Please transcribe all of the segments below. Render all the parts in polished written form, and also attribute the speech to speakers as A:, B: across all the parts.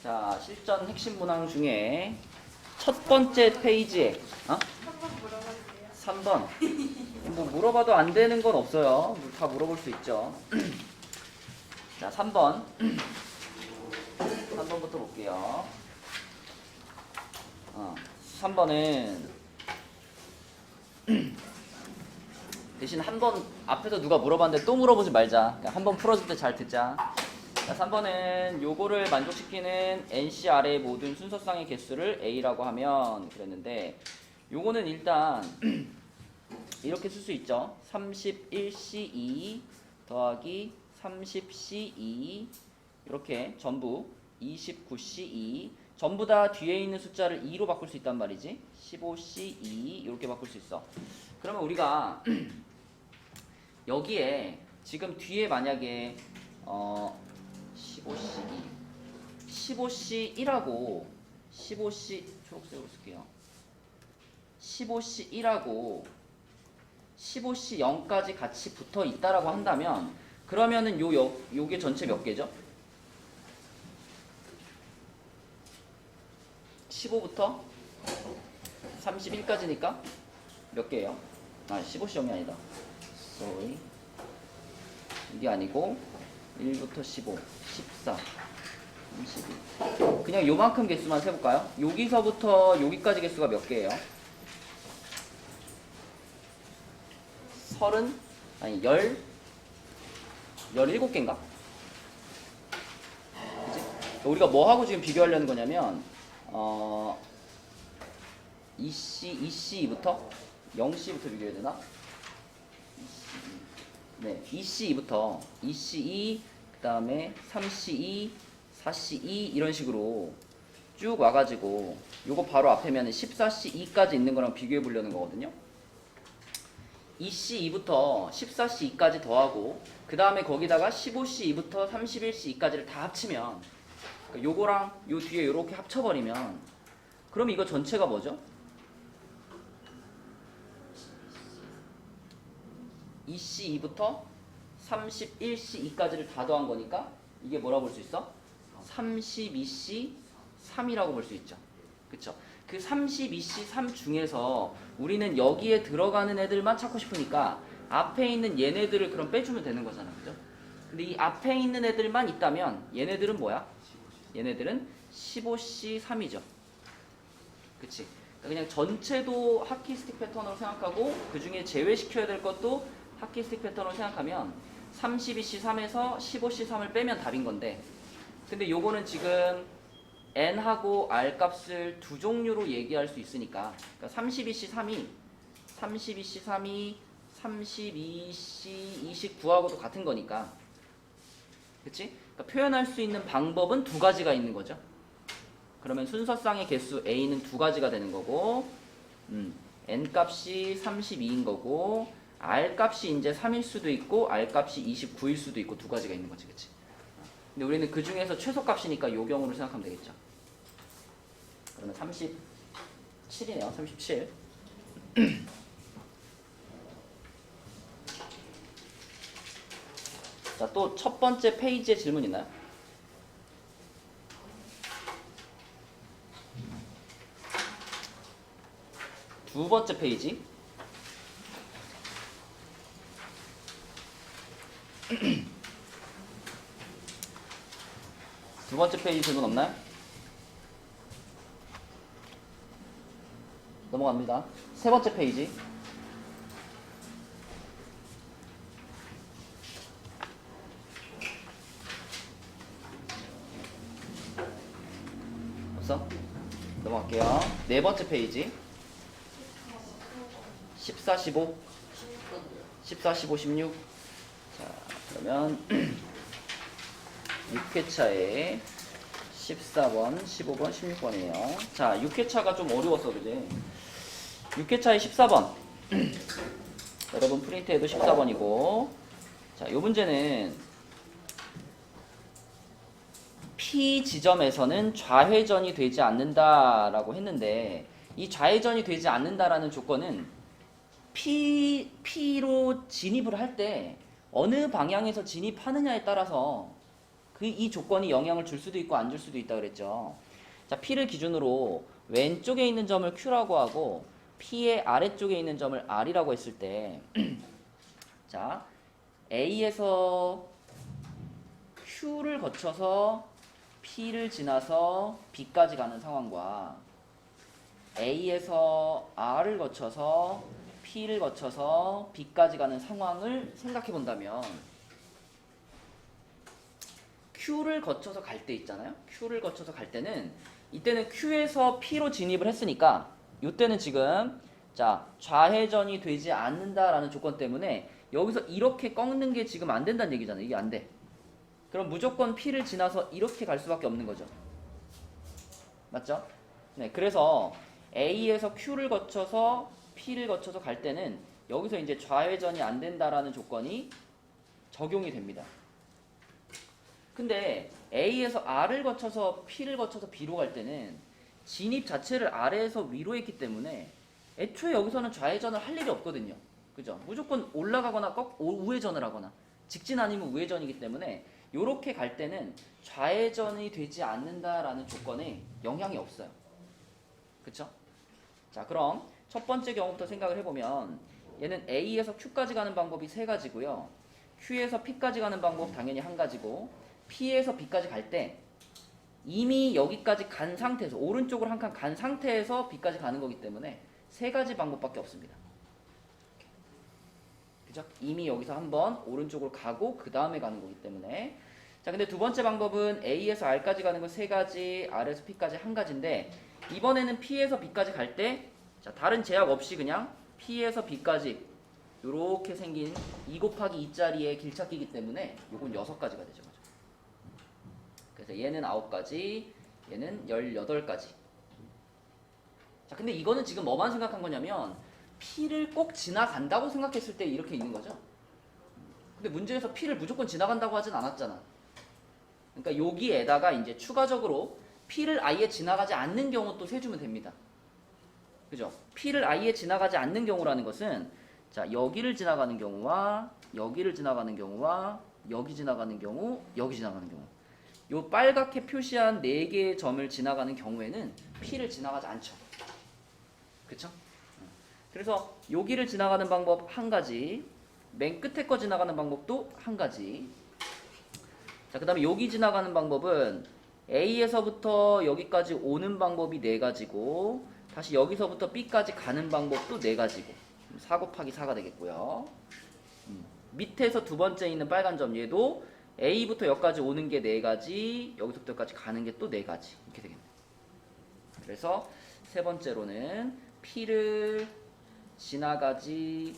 A: 자, 실전 핵심 문항 중에 첫 번째 페이지에 3번 뭐 물어봐도 안 되는 건 없어요. 다 물어볼 수 있죠. 자, 3번부터 볼게요. 3번은 대신 한 번 앞에서 누가 물어봤는데 또 물어보지 말자. 한 번 풀어줄 때 잘 듣자. 자, 3번은 요거를 만족시키는 NCR의 모든 순서쌍의 개수를 A라고 하면 그랬는데, 요거는 일단 이렇게 쓸 수 있죠. 31C2 더하기 30C2 이렇게 전부 29C2 전부 다 뒤에 있는 숫자를 2로 바꿀 수 있단 말이지. 15C2 이렇게 바꿀 수 있어. 그러면 우리가 여기에 지금 뒤에 만약에 15C1하고 15C 초록색으로 쓸게요. 15C1하고 15C0까지 같이 붙어 있다라고 한다면, 그러면은 요게 전체 몇 개죠? 15부터 31까지니까 몇 개예요? 15C0이 아니다. sorry. 이게 아니고 1부터 15, 14, 32. 그냥 요만큼 개수만 세볼까요? 여기서부터 여기까지 개수가 몇 개예요? 17개인가? 그치? 우리가 뭐하고 지금 비교하려는 거냐면 2C2부터 0C부터 비교해야 되나? 네, 2C2부터 2C2, 그 다음에 3C2, 4C2 이런 식으로 쭉 와가지고 요거 바로 앞에면 14C2까지 있는 거랑 비교해 보려는 거거든요. 2C2부터 14C2까지 더하고 그 다음에 거기다가 15C2부터 31C2까지를 다 합치면, 그러니까 요거랑 요 뒤에 요렇게 합쳐버리면, 그럼 이거 전체가 뭐죠? 2C2부터 31C2까지를 다 더한 거니까 이게 뭐라고 볼 수 있어? 32C3이라고 볼 수 있죠. 그쵸? 그 32C3 중에서 우리는 여기에 들어가는 애들만 찾고 싶으니까 앞에 있는 얘네들을 그럼 빼주면 되는 거잖아. 그죠? 근데 이 앞에 있는 애들만 있다면 얘네들은 뭐야? 얘네들은 15C3이죠. 그치? 그냥 전체도 하키스틱 패턴으로 생각하고 그 중에 제외시켜야 될 것도 하키스틱 패턴으로 생각하면 32C3에서 15C3을 빼면 답인 건데, 근데 요거는 지금 N하고 R 값을 두 종류로 얘기할 수 있으니까, 그러니까 32C3이 32C29하고도 같은 거니까, 그치? 그러니까 표현할 수 있는 방법은 두 가지가 있는 거죠. 그러면 순서쌍의 개수 A는 두 가지가 되는 거고, N 값이 32인 거고, R 값이 이제 3일 수도 있고, R 값이 29일 수도 있고, 두 가지가 있는 거지, 그치? 근데 우리는 그 중에서 최소 값이니까 요 경우로 생각하면 되겠죠. 그러면 37이네요. 37. 자, 또 첫 번째 페이지에 질문 있나요? 두 번째 페이지. 두 번째 페이지 질문 없나요? 넘어갑니다. 세 번째 페이지. 없어? 넘어갈게요. 네 번째 페이지. 14, 15. 14, 15, 16. 자, 그러면 6회차에 14번, 15번, 16번이에요. 자, 6회차가 좀 어려웠어, 그지? 6회차에 14번. 여러분 프린트해도 14번이고. 자, 요 문제는 P 지점에서는 좌회전이 되지 않는다라고 했는데, 이 좌회전이 되지 않는다라는 조건은 P로 진입을 할 때 어느 방향에서 진입하느냐에 따라서 이 조건이 영향을 줄 수도 있고 안 줄 수도 있다 그랬죠. 자, P를 기준으로 왼쪽에 있는 점을 Q라고 하고 P의 아래쪽에 있는 점을 R이라고 했을 때 자, A에서 Q를 거쳐서 P를 지나서 B까지 가는 상황과 A에서 R을 거쳐서 P를 거쳐서 B까지 가는 상황을 생각해 본다면 Q를 거쳐서 갈 때 있잖아요. Q를 거쳐서 갈 때는 이때는 Q에서 P로 진입을 했으니까 이때는 지금 자 좌회전이 되지 않는다라는 조건 때문에 여기서 이렇게 꺾는 게 지금 안 된다는 얘기잖아요. 이게 안 돼. 그럼 무조건 P를 지나서 이렇게 갈 수밖에 없는 거죠. 맞죠? 네, 그래서 A에서 Q를 거쳐서 P를 거쳐서 갈 때는 여기서 이제 좌회전이 안 된다라는 조건이 적용이 됩니다. 근데 A에서 R을 거쳐서 P를 거쳐서 B로 갈 때는 진입 자체를 아래에서 위로 했기 때문에 애초에 여기서는 좌회전을 할 일이 없거든요. 그죠? 무조건 올라가거나 우회전을 하거나 직진 아니면 우회전이기 때문에 요렇게 갈 때는 좌회전이 되지 않는다라는 조건에 영향이 없어요. 그쵸? 자, 그럼 첫 번째 경우부터 생각을 해보면 얘는 A에서 Q까지 가는 방법이 세 가지고요. Q에서 P까지 가는 방법 당연히 한 가지고 P에서 B까지 갈 때 이미 여기까지 간 상태에서 오른쪽으로 한 칸 간 상태에서 B까지 가는 거기 때문에 세 가지 방법밖에 없습니다. 그죠? 이미 여기서 한번 오른쪽으로 가고 그 다음에 가는 거기 때문에 자, 근데 두 번째 방법은 A에서 R까지 가는 건 세 가지, R에서 P까지 한 가지인데 이번에는 P에서 B까지 갈 때 자, 다른 제약 없이 그냥 P에서 B까지 요렇게 생긴 2 곱하기 2 짜리의 길찾기이기 때문에 요건 6가지가 되죠. 그래서 얘는 9가지, 얘는 18가지. 자, 근데 이거는 지금 뭐만 생각한 거냐면 P를 꼭 지나간다고 생각했을 때 이렇게 있는 거죠. 근데 문제에서 P를 무조건 지나간다고 하진 않았잖아. 그러니까 여기에다가 이제 추가적으로 P를 아예 지나가지 않는 경우 또 세주면 됩니다. 그죠? P를 아예 지나가지 않는 경우라는 것은 자, 여기를 지나가는 경우와 여기를 지나가는 경우와 여기 지나가는 경우, 여기 지나가는 경우. 요 빨갛게 표시한 4개의 점을 지나가는 경우에는 P를 지나가지 않죠. 그쵸? 그래서 여기를 지나가는 방법 한 가지, 맨 끝에 거 지나가는 방법도 한 가지. 자, 그 다음에 여기 지나가는 방법은 A에서부터 여기까지 오는 방법이 4가지고 다시 여기서부터 B까지 가는 방법도 4가지고 4 곱하기 4가 되겠고요. 밑에서 두 번째 있는 빨간 점 얘도 A부터 여기까지 오는 게 4가지, 여기서부터 여기까지 가는 게 또 4가지 이렇게 되겠네요. 그래서 세 번째로는 P를 지나가지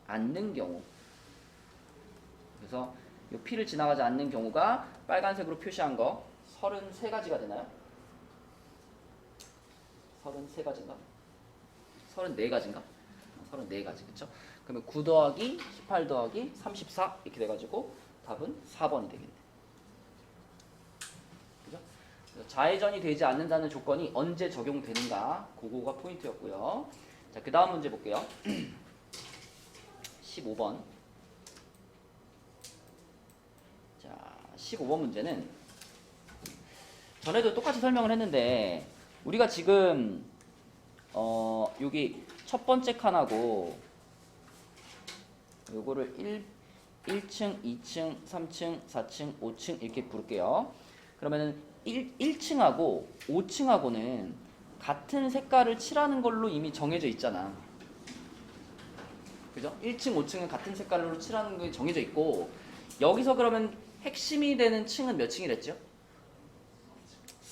A: 않는 경우, 그래서 이 P를 지나가지 않는 경우가 빨간색으로 표시한 거 33가지가 되나요? 33가지인가? 34가지인가? 34가지, 그쵸? 그러면 9 더하기 18 더하기 34 이렇게 돼가지고 답은 4번이 되겠네. 그죠? 좌회전이 되지 않는다는 조건이 언제 적용되는가? 그거가 포인트였고요. 자, 그 다음 문제 볼게요. 15번. 자, 15번 문제는 전에도 똑같이 설명을 했는데 우리가 지금 여기 첫 번째 칸하고 요거를 1층, 2층, 3층, 4층, 5층 이렇게 부를게요. 그러면은 1층하고 5층하고는 같은 색깔을 칠하는 걸로 이미 정해져 있잖아. 그죠? 1층, 5층은 같은 색깔로 칠하는 게 정해져 있고 여기서 그러면 핵심이 되는 층은 몇 층이랬죠?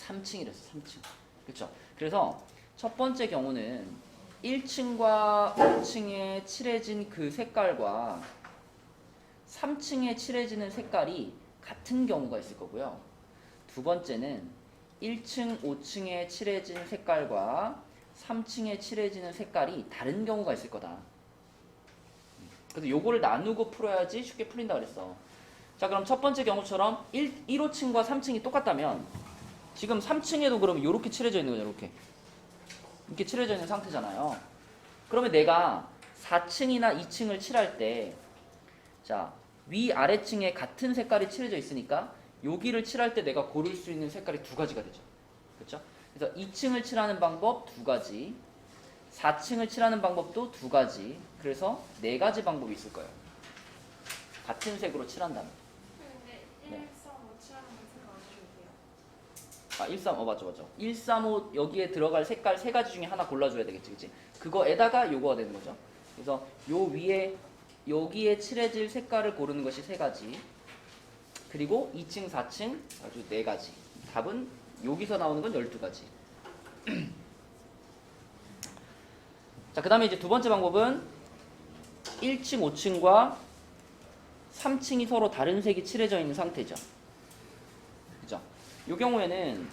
A: 3층이랬어. 3층. 그렇죠? 그래서 첫 번째 경우는 1층과 5층에 칠해진 그 색깔과 3층에 칠해지는 색깔이 같은 경우가 있을 거고요. 두 번째는 1층, 5층에 칠해진 색깔과 3층에 칠해지는 색깔이 다른 경우가 있을 거다. 그래서 요거를 나누고 풀어야지 쉽게 풀린다 그랬어. 자, 그럼 첫 번째 경우처럼 1호층과 3층이 똑같다면 지금 3층에도 그러면 이렇게 칠해져 있는 거죠. 이렇게 칠해져 있는 상태잖아요. 그러면 내가 4층이나 2층을 칠할 때 자, 위 아래층에 같은 색깔이 칠해져 있으니까 여기를 칠할 때 내가 고를 수 있는 색깔이 두 가지가 되죠. 그렇죠? 그래서 2층을 칠하는 방법 두 가지, 4층을 칠하는 방법도 두 가지, 그래서 네 가지 방법이 있을 거예요. 같은 색으로 칠한다면.
B: 근데
A: 네.
B: 1, 3, 5 칠하는 건 생각 안 해도 돼요?
A: 아, 135 맞죠. 135 여기에 들어갈 색깔 세 가지 중에 하나 골라줘야 되겠지, 그치? 그거에다가 요거가 되는 거죠. 그래서 요 위에 여기에 칠해질 색깔을 고르는 것이 세 가지. 그리고 2층, 4층 아주 네 가지. 답은 여기서 나오는 건 12가지. 자, 그 다음에 이제 두 번째 방법은 1층, 5층과 3층이 서로 다른 색이 칠해져 있는 상태죠. 그죠? 이 경우에는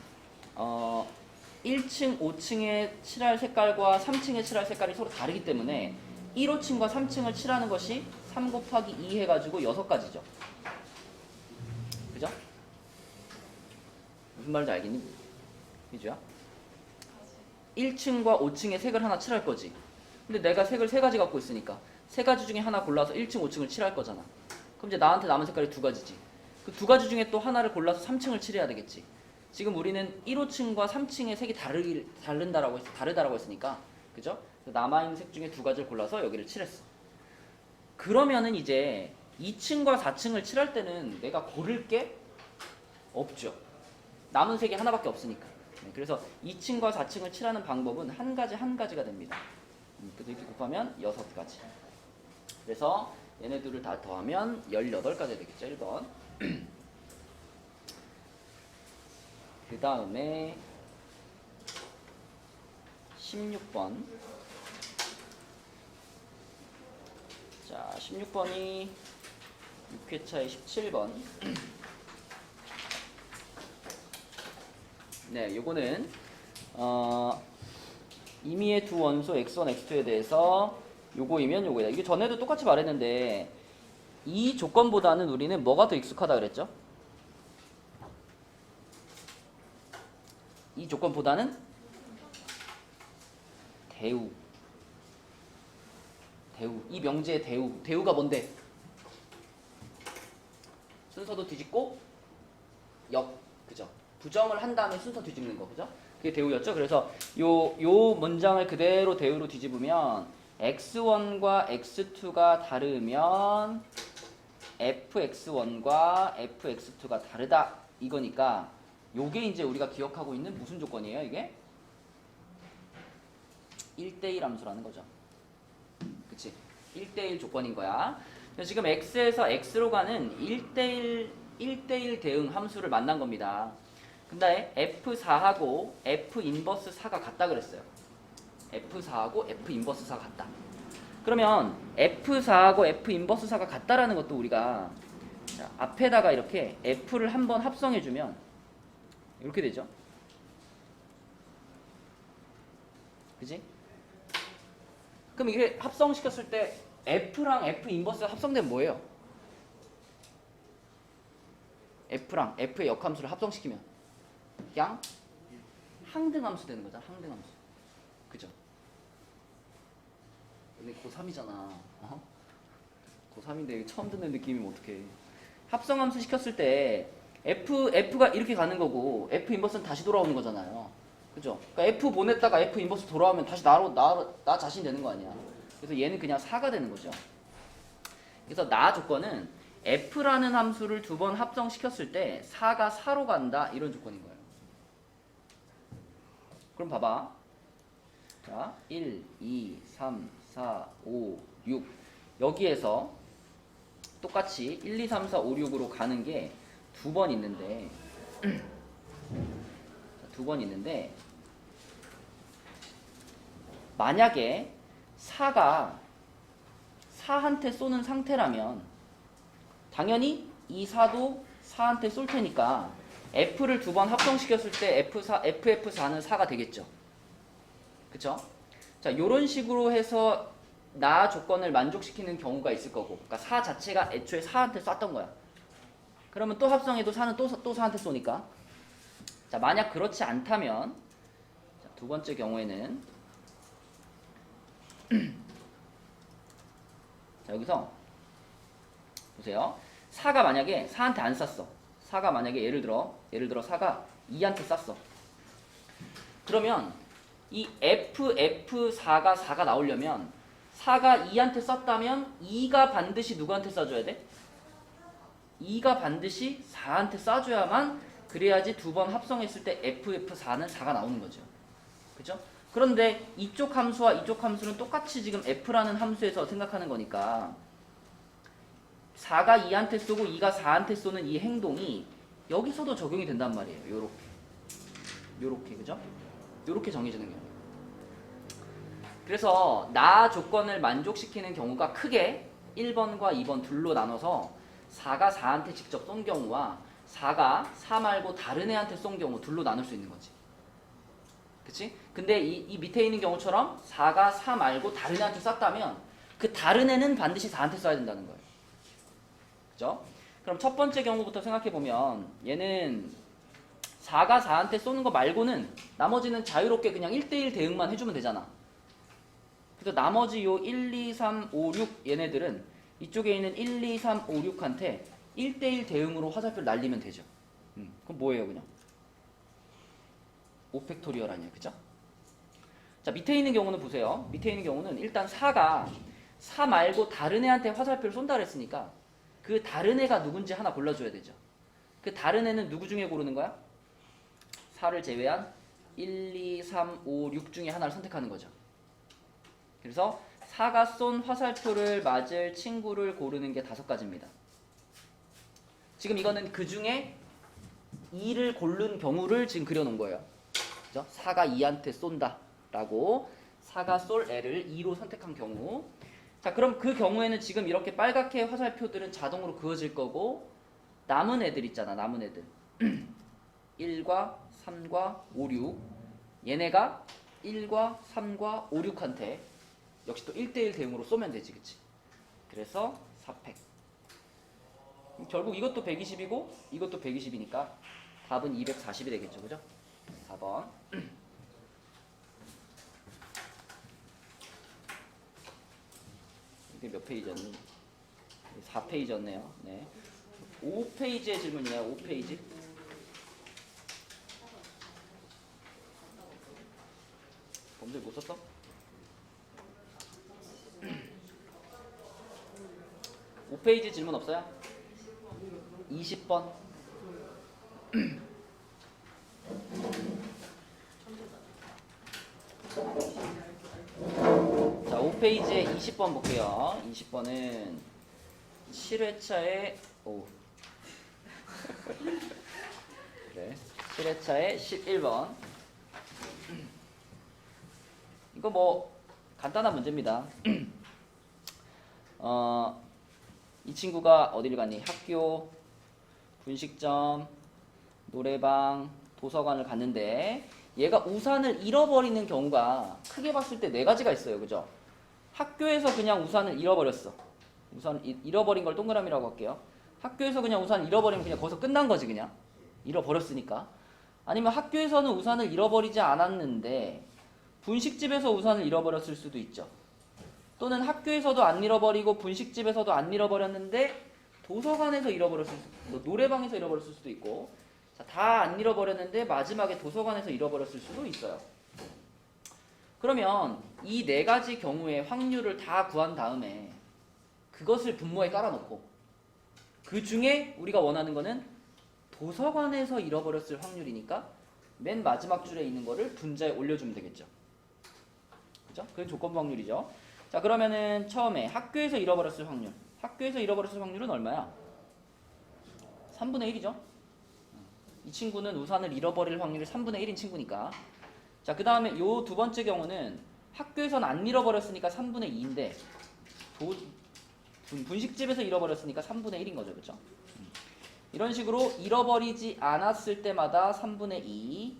A: 1층, 5층에 칠할 색깔과 3층에 칠할 색깔이 서로 다르기 때문에 1, 5층과 3층을 칠하는 것이 3 곱하기 2 해가지고 6가지죠. 그죠? 무슨 말인지 알겠니? 희주야? 1층과 5층에 색을 하나 칠할 거지. 근데 내가 색을 세 가지 갖고 있으니까 세 가지 중에 하나 골라서 1층, 5층을 칠할 거잖아. 그럼 이제 나한테 남은 색깔이 두 가지지. 그 두 가지 중에 또 하나를 골라서 3층을 칠해야 되겠지. 지금 우리는 1, 5층과 3층의 색이 다르다라고 했으니까, 그죠? 남아있는 색 중에 두 가지를 골라서 여기를 칠했어. 그러면은 이제 2층과 4층을 칠할 때는 내가 고를 게 없죠. 남은 색이 하나밖에 없으니까. 네, 그래서 2층과 4층을 칠하는 방법은 한 가지가 됩니다. 그래서 이렇게 곱하면 6가지. 그래서 얘네들을 다 더하면 18가지 되겠죠. 1번. 그 다음에 16번. 자, 16번이 6회차의 17번. 네, 요거는 임의의 두 원소 x1, x2에 대해서 요거이면 요거다. 이게 전에도 똑같이 말했는데 이 조건보다는 우리는 뭐가 더 익숙하다 그랬죠? 이 조건보다는 대우. 이 명제의 대우가 뭔데? 순서도 뒤집고 그죠? 부정을 한 다음에 순서 뒤집는 거, 그죠? 그게 대우였죠. 그래서 요 문장을 그대로 대우로 뒤집으면 x1과 x2가 다르면 fx1과 fx2가 다르다 이거니까 요게 이제 우리가 기억하고 있는 무슨 조건이에요, 이게? 1대1 함수라는 거죠. 그치? 1대1 조건인 거야. 지금 x에서 x로 가는 1대1 대응 함수를 만난 겁니다. 근데 F4하고 F 인버스 4가 같다 그랬어요. F4하고 F 인버스 4가 같다. 그러면 F4하고 F 인버스 4가 같다라는 것도 우리가 자, 앞에다가 이렇게 F를 한번 합성해주면 이렇게 되죠. 그지? 그럼 이게 합성시켰을 때 F랑 F 인버스가 합성되면 뭐예요? F랑 F의 역함수를 합성시키면 그냥 항등함수 되는 거잖아. 항등함수. 그죠? 근데 고3이잖아. 어? 고3인데 처음 듣는 느낌이면 어떡해. 합성함수 시켰을 때 F가 이렇게 가는 거고 F 인버스는 다시 돌아오는 거잖아요. 그죠? 그러니까 F 보냈다가 F 인버스 돌아오면 다시 나 자신 되는 거 아니야. 그래서 얘는 그냥 4가 되는 거죠. 그래서 나 조건은 F라는 함수를 두 번 합성시켰을 때 4가 4로 간다 이런 조건인 거예요. 그럼 봐봐. 자, 1, 2, 3, 4, 5, 6 여기에서 똑같이 1, 2, 3, 4, 5, 6으로 가는 게 두 번 있는데 두 번 있는데 만약에 4가 4한테 쏘는 상태라면 당연히 이 4도 4한테 쏠 테니까 F를 두 번 합성시켰을 때 FF4는 4가 되겠죠. 그쵸? 자, 요런 식으로 해서 나 조건을 만족시키는 경우가 있을 거고 그러니까 4 자체가 애초에 4한테 쐈던 거야. 그러면 또 합성해도 4는 또 4한테 쏘니까 자, 만약 그렇지 않다면 자, 두 번째 경우에는 자, 여기서 보세요. 4가 만약에 4한테 안 쌌어. 4가 만약에 예를 들어 4가 2한테 쌌어. 그러면 이 F4가 4가 나오려면 4가 2한테 쌌다면 2가 반드시 누구한테 쏴줘야 돼? 2가 반드시 4한테 쏴줘야만 그래야지 두 번 합성했을 때 FF4는 4가 나오는 거죠. 그죠? 그런데 이쪽 함수와 이쪽 함수는 똑같이 지금 F라는 함수에서 생각하는 거니까 4가 2한테 쏘고 2가 4한테 쏘는 이 행동이 여기서도 적용이 된단 말이에요. 요렇게 그죠? 요렇게 정해지는 경우. 그래서 나 조건을 만족시키는 경우가 크게 1번과 2번 둘로 나눠서 4가 4한테 직접 쏜 경우와 4가 4 말고 다른 애한테 쏜 경우 둘로 나눌 수 있는 거지. 그치? 근데 이 밑에 있는 경우처럼 4가 4 말고 다른 애한테 쐈다면 그 다른 애는 반드시 4한테 쏴야 된다는 거예요. 그죠? 그럼 첫 번째 경우부터 생각해보면 얘는 4가 4한테 쏘는 거 말고는 나머지는 자유롭게 그냥 1대1 대응만 해주면 되잖아. 그래서 나머지 요 1, 2, 3, 5, 6 얘네들은 이쪽에 있는 1, 2, 3, 5, 6한테 1대1 대응으로 화살표를 날리면 되죠. 그럼 뭐예요 그냥? 5팩토리얼 아니에요. 그죠? 자, 밑에 있는 경우는 보세요. 밑에 있는 경우는 일단 4가 4 말고 다른 애한테 화살표를 쏜다 그랬으니까 그 다른 애가 누군지 하나 골라줘야 되죠. 그 다른 애는 누구 중에 고르는 거야? 4를 제외한 1, 2, 3, 5, 6 중에 하나를 선택하는 거죠. 그래서 4가 쏜 화살표를 맞을 친구를 고르는 게 5가지입니다. 지금 이거는 그 중에 2를 고른 경우를 지금 그려놓은 거예요. 그죠? 4가 2한테 쏜다 라고 4가 쏠 애를 2로 선택한 경우. 자, 그럼 그 경우에는 지금 이렇게 빨갛게 화살표들은 자동으로 그어질 거고 남은 애들 있잖아. 남은 애들 1과 3과 5, 6 얘네가 1과 3과 5, 6한테 역시 또 1대1 대응으로 쏘면 되지. 그치? 그래서 4팩. 결국 이것도 120이고 이것도 120이니까 답은 240이 되겠죠. 그죠? 4번. 이게 몇 페이지였니? 4페이지였네요. 네. 5페이지의 질문이네요. 5페이지. 범죄 못 썼어? 5페이지 질문 없어요? 20번. 자, 5페이지에 20번 볼게요. 20번은 7회차에 그래. 7회차에 11번. 이거 뭐 간단한 문제입니다. 이 친구가 어디를 갔니? 학교, 분식점, 노래방, 도서관을 갔는데 얘가 우산을 잃어버리는 경우가 크게 봤을 때 4가지가 있어요. 그죠? 학교에서 그냥 우산을 잃어버렸어. 우산 잃어버린 걸 동그라미라고 할게요. 학교에서 그냥 우산 잃어버리면 그냥 거기서 끝난 거지. 그냥 잃어버렸으니까. 아니면 학교에서는 우산을 잃어버리지 않았는데 분식집에서 우산을 잃어버렸을 수도 있죠. 또는 학교에서도 안 잃어버리고 분식집에서도 안 잃어버렸는데 도서관에서 잃어버렸을 수도 있고 노래방에서 잃어버렸을 수도 있고 다 안 잃어버렸는데 마지막에 도서관에서 잃어버렸을 수도 있어요. 그러면 이 4가지 경우의 확률을 다 구한 다음에 그것을 분모에 깔아놓고 그 중에 우리가 원하는 거는 도서관에서 잃어버렸을 확률이니까 맨 마지막 줄에 있는 거를 분자에 올려주면 되겠죠. 그죠? 그게 조건부 확률이죠. 자, 그러면은 처음에 학교에서 잃어버렸을 확률. 학교에서 잃어버렸을 확률은 얼마야? 3분의 1이죠. 이 친구는 우산을 잃어버릴 확률이 3분의 1인 친구니까. 자, 그 다음에 요 두 번째 경우는 학교에서는 안 잃어버렸으니까 3분의 2인데 분식집에서 잃어버렸으니까 3분의 1인 거죠. 그렇죠? 이런 식으로 잃어버리지 않았을 때마다 3분의 2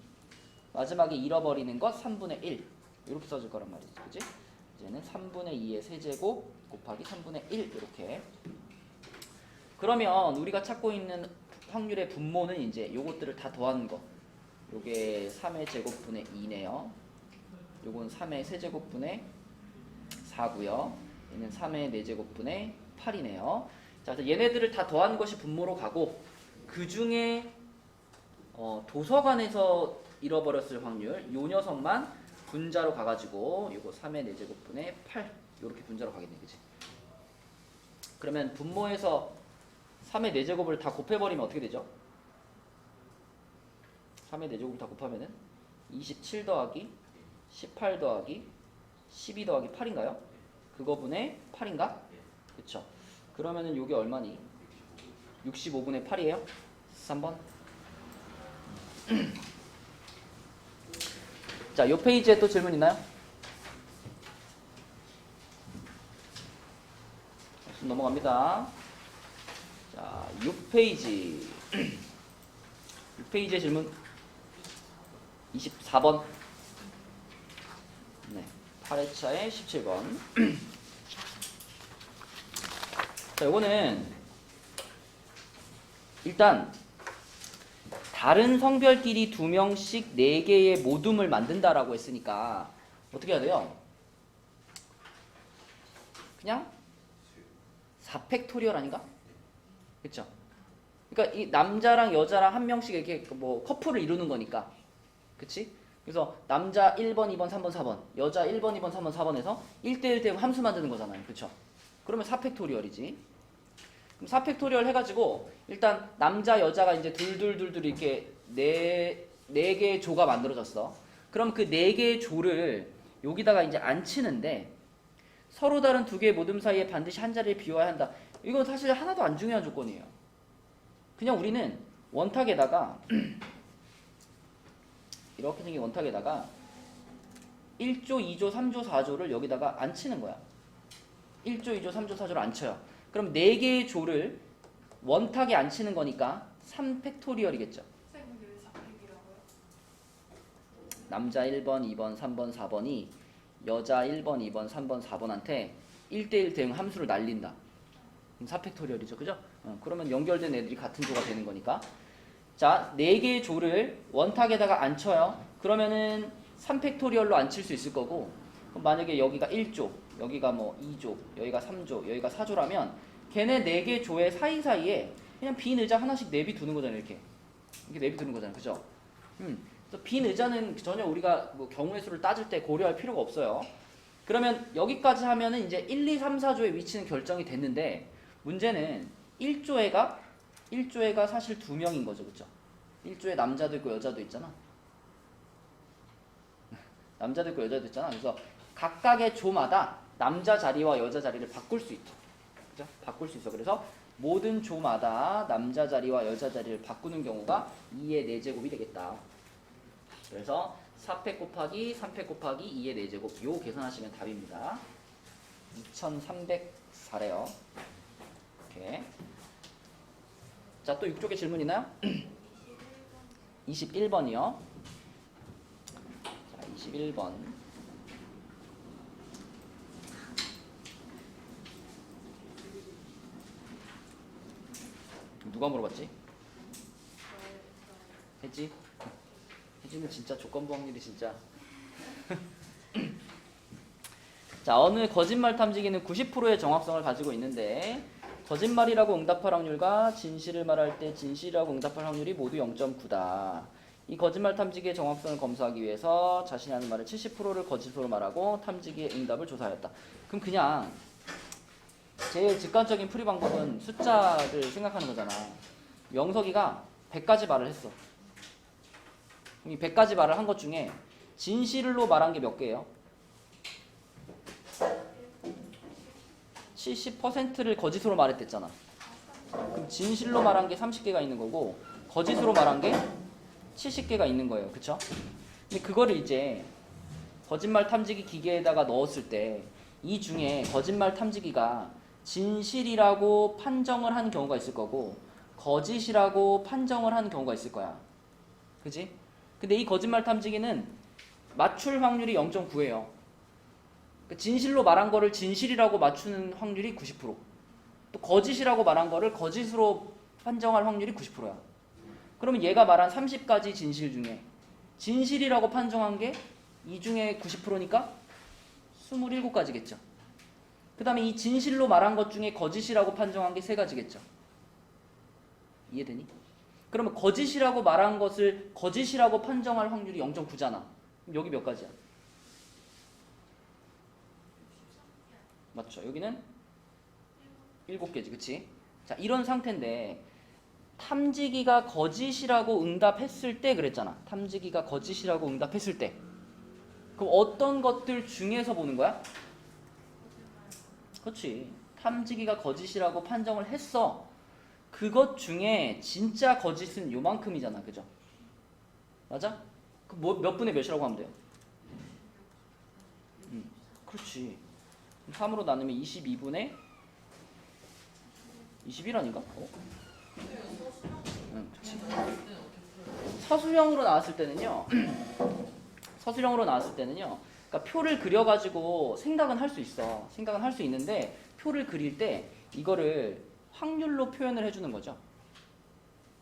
A: 마지막에 잃어버리는 것 3분의 1 이렇게 써줄 거란 말이지. 그치? 이제는 3분의 2의 세제곱 곱하기 3분의 1 이렇게. 그러면 우리가 찾고 있는 확률의 분모는 이제 요것들을 다 더한 거. 요게 3의 제곱분의 2네요. 요건 3의 세제곱분의 4고요. 얘는 3의 4제곱분의 8이네요. 자, 그래서 얘네들을 다 더한 것이 분모로 가고 그 중에 도서관에서 잃어버렸을 확률 요 녀석만 분자로 가가지고 요거 3의 4제곱분의 8 요렇게 분자로 가겠네, 그치? 그러면 분모에서 3의 4제곱을 다 곱해버리면 어떻게 되죠? 3의 4제곱을 다 곱하면은 27 더하기 18 더하기 12 더하기 8인가요? 그거분의 8인가? 그쵸? 그러면은 요게 얼마니? 65분의 8이에요? 3번. 자, 요 페이지에 또 질문 있나요? 넘어갑니다. 자, 6페이지. 6페이지의 질문 24번. 네, 8회차의 17번. 자, 요거는 일단 다른 성별끼리 2명씩 4개의 모둠을 만든다라고 했으니까 어떻게 해야 돼요? 그냥 4팩토리얼 아닌가? 그쵸? 그러니까 이 남자랑 여자랑 한 명씩 이렇게 뭐 커플을 이루는 거니까. 그치? 그래서 남자 1번, 2번, 3번, 4번, 여자 1번, 2번, 3번, 4번에서 1대1 대응 함수 만드는 거잖아요. 그쵸? 그러면 4팩토리얼이지. 그럼 4팩토리얼 해가지고 일단 남자, 여자가 이제 둘둘둘둘 이렇게 네 개의 조가 만들어졌어. 그럼 그 4개의 조를 여기다가 이제 안 치는데 서로 다른 2개의 모둠 사이에 반드시 한 자리를 비워야 한다. 이건 사실 하나도 안 중요한 조건이에요. 그냥 우리는 원탁에다가 이렇게 생긴 원탁에다가 1조, 2조, 3조, 4조를 여기다가 안 치는 거야. 1조, 2조, 3조, 4조를 안 쳐요. 그럼 4개의 조를 원탁에 안 치는 거니까 3팩토리얼이겠죠.
B: 선생님 왜 4팩이라고요?
A: 남자 1번, 2번, 3번, 4번이 여자 1번, 2번, 3번, 4번한테 1대1 대응 함수를 날린다. 그럼 4팩토리얼이죠. 그죠? 그러면 연결된 애들이 같은 조가 되는 거니까. 자, 4개의 조를 원탁에다가 안 쳐요. 그러면은 3팩토리얼로 안 칠 수 있을 거고, 그럼 만약에 여기가 1조, 여기가 뭐 2조, 여기가 3조, 여기가 4조라면 걔네 4개 조의 사이사이에 그냥 빈 의자 하나씩 내비두는 거잖아요. 이렇게 내비두는 거잖아요. 그죠? 그래서 빈 의자는 전혀 우리가 뭐 경우의 수를 따질 때 고려할 필요가 없어요. 그러면 여기까지 하면은 이제 1, 2, 3, 4조의 위치는 결정이 됐는데 문제는 1조회가 사실 2명인 거죠. 그쵸? 1조에 남자도 있고 여자도 있잖아. 남자도 있고 여자도 있잖아. 그래서 각각의 조마다 남자 자리와 여자 자리를 바꿀 수 있죠. 그죠? 바꿀 수 있어. 그래서 모든 조마다 남자 자리와 여자 자리를 바꾸는 경우가 2의 4제곱이 되겠다. 그래서 4팩 곱하기 3팩 곱하기 2의 4제곱 요 계산하시면 답입니다. 2304래요. 이렇게. 자, 또 6쪽에 질문 있나요? 21번이요. 자, 21번. 누가 물어봤지? 혜지? 혜지는 진짜 조건부 확률이 진짜. 자, 어느 거짓말 탐지기는 90%의 정확성을 가지고 있는데 거짓말이라고 응답할 확률과 진실을 말할 때 진실이라고 응답할 확률이 모두 0.9다. 이 거짓말 탐지기의 정확성을 검사하기 위해서 자신이 하는 말을 70%를 거짓으로 말하고 탐지기의 응답을 조사하였다. 그럼 그냥 제일 직관적인 풀이 방법은 숫자를 생각하는 거잖아. 명석이가 100가지 말을 했어. 이 100가지 말을 한 것 중에 진실로 말한 게 몇 개예요? 70%를 거짓으로 말했댔잖아. 그럼 진실로 말한 게 30개가 있는 거고 거짓으로 말한 게 70개가 있는 거예요. 그쵸? 근데 그거를 이제 거짓말 탐지기 기계에다가 넣었을 때 이 중에 거짓말 탐지기가 진실이라고 판정을 한 경우가 있을 거고 거짓이라고 판정을 한 경우가 있을 거야. 그지? 근데 이 거짓말 탐지기는 맞출 확률이 0.9예요. 진실로 말한 거를 진실이라고 맞추는 확률이 90%. 또 거짓이라고 말한 거를 거짓으로 판정할 확률이 90%야. 그러면 얘가 말한 30가지 진실 중에 진실이라고 판정한 게 이 중에 90%니까 27가지겠죠. 그 다음에 이 진실로 말한 것 중에 거짓이라고 판정한 게 세 가지겠죠. 이해되니? 그러면 거짓이라고 말한 것을 거짓이라고 판정할 확률이 0.9잖아. 그럼 여기 몇 가지야? 맞죠? 여기는 7개지, 그치? 자, 이런 상태인데 탐지기가 거짓이라고 응답했을 때 그랬잖아. 탐지기가 거짓이라고 응답했을 때. 그럼 어떤 것들 중에서 보는 거야? 그렇지. 탐지기가 거짓이라고 판정을 했어. 그것 중에 진짜 거짓은 요만큼이잖아. 그죠? 맞아? 그 몇 분의 몇이라고 하면 돼요? 그렇지. 3으로 나누면 22분의 21 아닌가? 그치. 서술형으로 나왔을 때는요. 서술형으로 나왔을 때는요. 그러니까 표를 그려가지고 생각은 할 수 있어. 생각은 할 수 있는데 표를 그릴 때 이거를 확률로 표현을 해주는 거죠.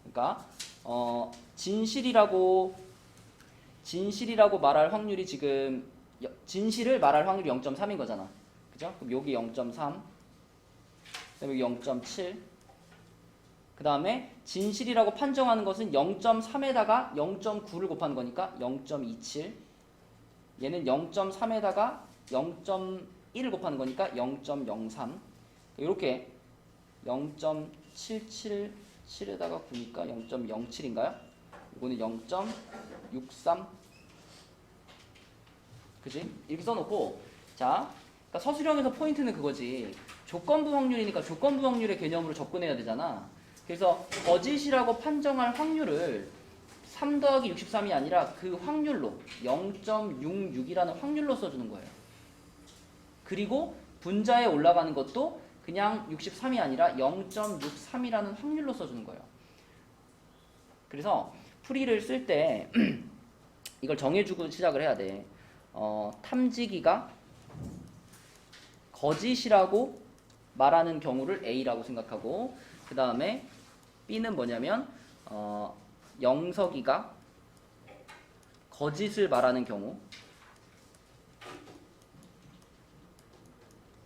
A: 그러니까 진실이라고 말할 확률이 지금 진실을 말할 확률이 0.3인 거잖아. 그죠? 그럼 여기 0.3, 그다음에 여기 0.7. 그 다음에 진실이라고 판정하는 것은 0.3에다가 0.9를 곱하는 거니까 0.27. 얘는 0.3에다가 0.1을 곱하는 거니까 0.03. 이렇게 0.777에다가 9니까 0.07인가요? 이거는 0.63. 그지? 이렇게 써놓고, 자, 그러니까 서술형에서 포인트는 그거지. 조건부 확률이니까 조건부 확률의 개념으로 접근해야 되잖아. 그래서 거짓이라고 판정할 확률을 3 더하기 63이 아니라 그 확률로 0.66이라는 확률로 써주는 거예요. 그리고 분자에 올라가는 것도 그냥 63이 아니라 0.63이라는 확률로 써주는 거예요. 그래서 풀이를 쓸 때 이걸 정해주고 시작을 해야 돼. 탐지기가 거짓이라고 말하는 경우를 A라고 생각하고, 그 다음에 B는 뭐냐면 영석이가 거짓을 말하는 경우.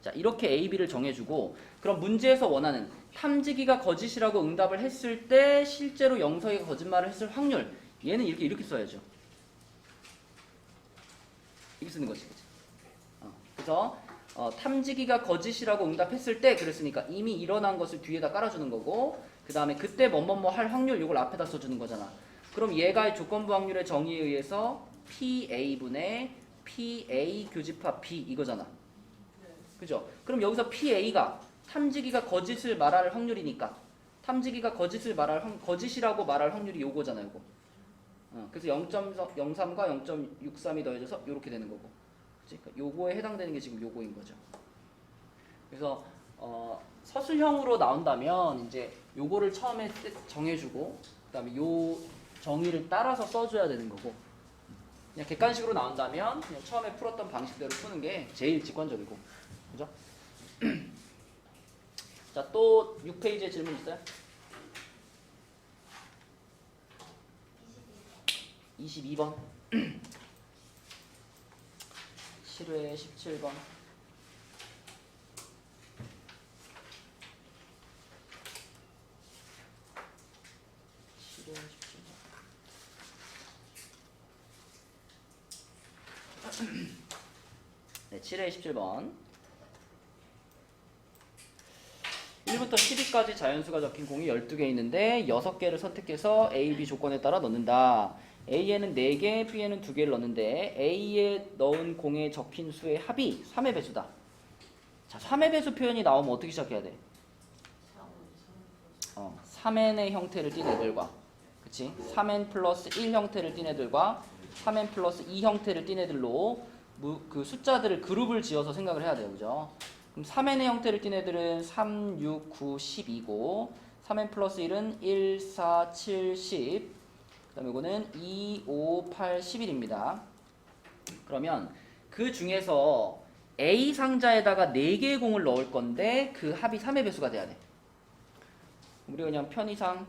A: 자, 이렇게 A, B를 정해주고, 그럼 문제에서 원하는 탐지기가 거짓이라고 응답을 했을 때 실제로 영석이가 거짓말을 했을 확률, 얘는 이렇게 써야죠. 이렇게 쓰는 거지, 그치? 그래서 탐지기가 거짓이라고 응답했을 때 그랬으니까 이미 일어난 것을 뒤에다 깔아주는 거고, 그 다음에 그때 뭐뭐뭐 할 확률 이걸 앞에다 써주는 거잖아. 그럼 얘가 조건부 확률의 정의에 의해서 PA분의 PA 교집합 B 이거잖아. 그죠? 그럼 여기서 PA가 탐지기가 거짓을 말할 확률이니까 탐지기가 거짓이라고 말할 확률이 요거잖아, 요거. 그래서 0.03과 0.63이 더해져서 요렇게 되는 거고. 그치? 그러니까 요거에 해당되는 게 지금 요거인 거죠. 그래서 서술형으로 나온다면 이제 요거를 처음에 정해주고 그다음에 요 정의를 따라서 써줘야 되는 거고, 그냥 객관식으로 나온다면 그냥 처음에 풀었던 방식대로 푸는 게 제일 직관적이고, 그죠? 자, 또 6페이지에 질문 있어요? 22번 7회 17번 7회 17번 네, 7회 17번 1부터 12까지 자연수가 적힌 공이 12개 있는데 6개를 선택해서 A, B 조건에 따라 넣는다. A에는 4개, B에는 2개를 넣는데 A에 넣은 공에 적힌 수의 합이 3의 배수다. 자, 3의 배수 표현이 나오면 어떻게 시작해야 돼? 3n의 형태를 띈 애들과, 그치? 3n 플러스 1 형태를 띈 애들과 3n 플러스 2 형태를 띈 애들로 그 숫자들을 그룹을 지어서 생각을 해야 돼요. 그죠? 그럼 3n의 형태를 띈 애들은 3, 6, 9, 10이고 3n 플러스 1은 1, 4, 7, 10. 그 다음에 이거는 2, 5, 8, 11입니다. 그러면 그 중에서 A 상자에다가 4개의 공을 넣을 건데 그 합이 3의 배수가 돼야 돼. 우리가 그냥 편의상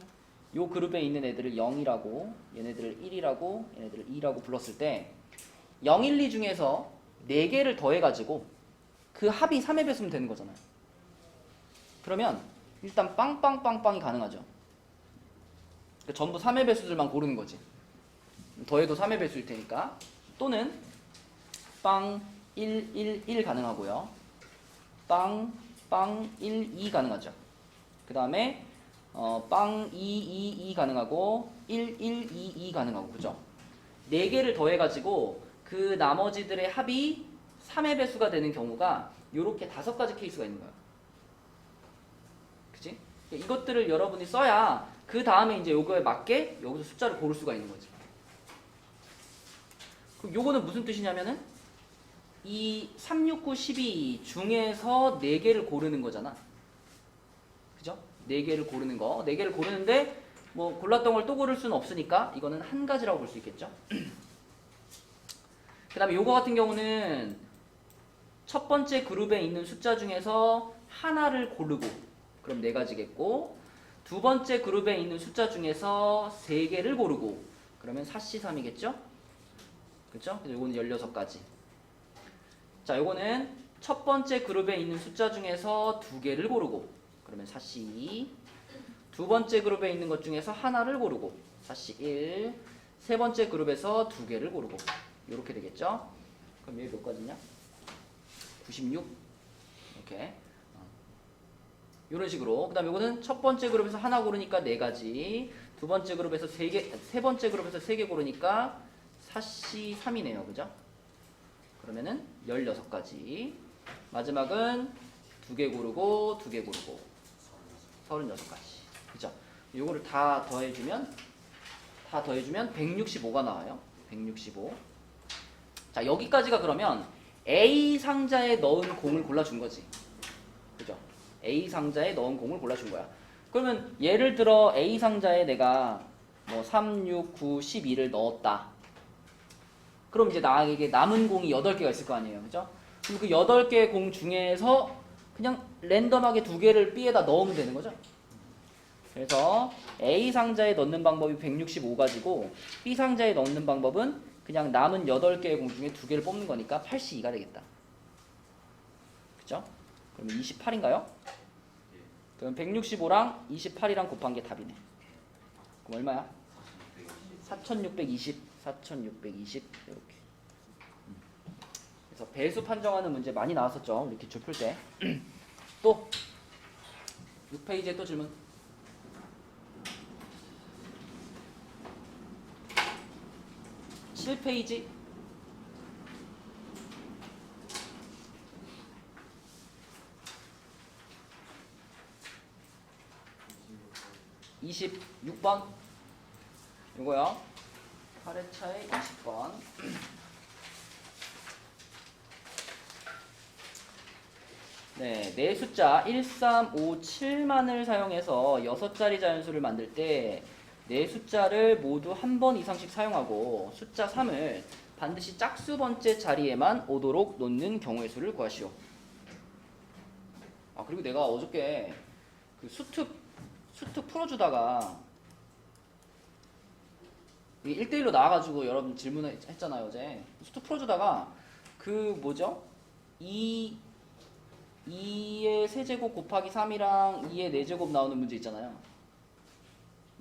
A: 요 그룹에 있는 애들을 0이라고, 얘네들을 1이라고, 얘네들을 2라고 불렀을 때 0, 1, 2 중에서 4개를 더해가지고 그 합이 3의 배수면 되는 거잖아요. 그러면 일단 빵빵빵빵이 가능하죠. 그러니까 전부 3의 배수들만 고르는 거지. 더해도 3의 배수일 테니까. 또는 빵 1, 1, 1 가능하고요. 빵 1, 2 가능하죠. 그 다음에 빵 2, 2, 2 가능하고 1, 1, 2, 2 가능하고 그죠? 4개를 더해가지고 그 나머지들의 합이 3의 배수가 되는 경우가 이렇게 5가지 케이스가 있는 거예요. 그치? 이것들을 여러분이 써야 그 다음에 이제 요거에 맞게 여기서 숫자를 고를 수가 있는 거지. 그럼 요거는 무슨 뜻이냐면은 이 3, 6, 9, 12 중에서 4개를 고르는 거잖아. 그죠? 4개를 고르는 거. 4개를 고르는데 뭐 골랐던 걸 또 고를 수는 없으니까 이거는 한 가지라고 볼 수 있겠죠? 그 다음에 요거 같은 경우는 첫 번째 그룹에 있는 숫자 중에서 하나를 고르고 그럼 4가지겠고 두 번째 그룹에 있는 숫자 중에서 3개를 고르고 그러면 4C3이겠죠? 그쵸? 그래서 요거는 16가지. 자, 요거는 첫 번째 그룹에 있는 숫자 중에서 2개를 고르고 그러면 4C2. 두 번째 그룹에 있는 것 중에서 하나를 고르고 4C1. 세 번째 그룹에서 2개를 고르고 이렇게 되겠죠? 그럼 여기 몇 가지냐? 96. 이렇게 이런 식으로. 그 다음에 이거는 첫 번째 그룹에서 하나 고르니까 4가지. 두 번째 그룹에서 3개, 세 번째 그룹에서 3개 고르니까 4C3이네요. 그죠? 그러면은 16가지. 마지막은 2개 고르고 2개 고르고 36가지. 그죠? 요거를 다 더해주면 165가 나와요. 165. 자, 여기까지가 그러면 A 상자에 넣은 공을 골라준 거지. 그죠? A 상자에 넣은 공을 골라준 거야. 그러면 예를 들어 A 상자에 내가 뭐 3, 6, 9, 12를 넣었다. 그럼 이제 나에게 남은 공이 8개가 있을 거 아니에요. 그죠? 그럼 그 8개의 공 중에서 그냥 랜덤하게 2개를 B에다 넣으면 되는 거죠. 그래서 A 상자에 넣는 방법이 165가지고 B 상자에 넣는 방법은 그냥 남은 8개의 공 중에 2개를 뽑는 거니까 82가 되겠다. 그죠? 그러면 28인가요? 그럼 165랑 28이랑 곱한 게 답이네. 그럼 얼마야? 4620. 4620 이렇게. 그래서 배수 판정하는 문제 많이 나왔었죠. 우리 기출 풀 때. 또 6페이지에 또 질문. 7페이지. (26번) 이거요. 8회차에 20번. 네, 내 숫자 1, 3, 5, 7만을 사용해서 6자리 자연수를 만들 때 네 숫자를 모두 한 번 이상씩 사용하고 숫자 3을 반드시 짝수 번째 자리에만 오도록 놓는 경우의 수를 구하시오. 아, 그리고 내가 어저께 그 수특 풀어주다가 1대1로 나와가지고 여러분 질문했잖아요 어제. 수특 풀어주다가 그 뭐죠? 2의 세제곱 곱하기 3이랑 2의 4제곱 나오는 문제 있잖아요.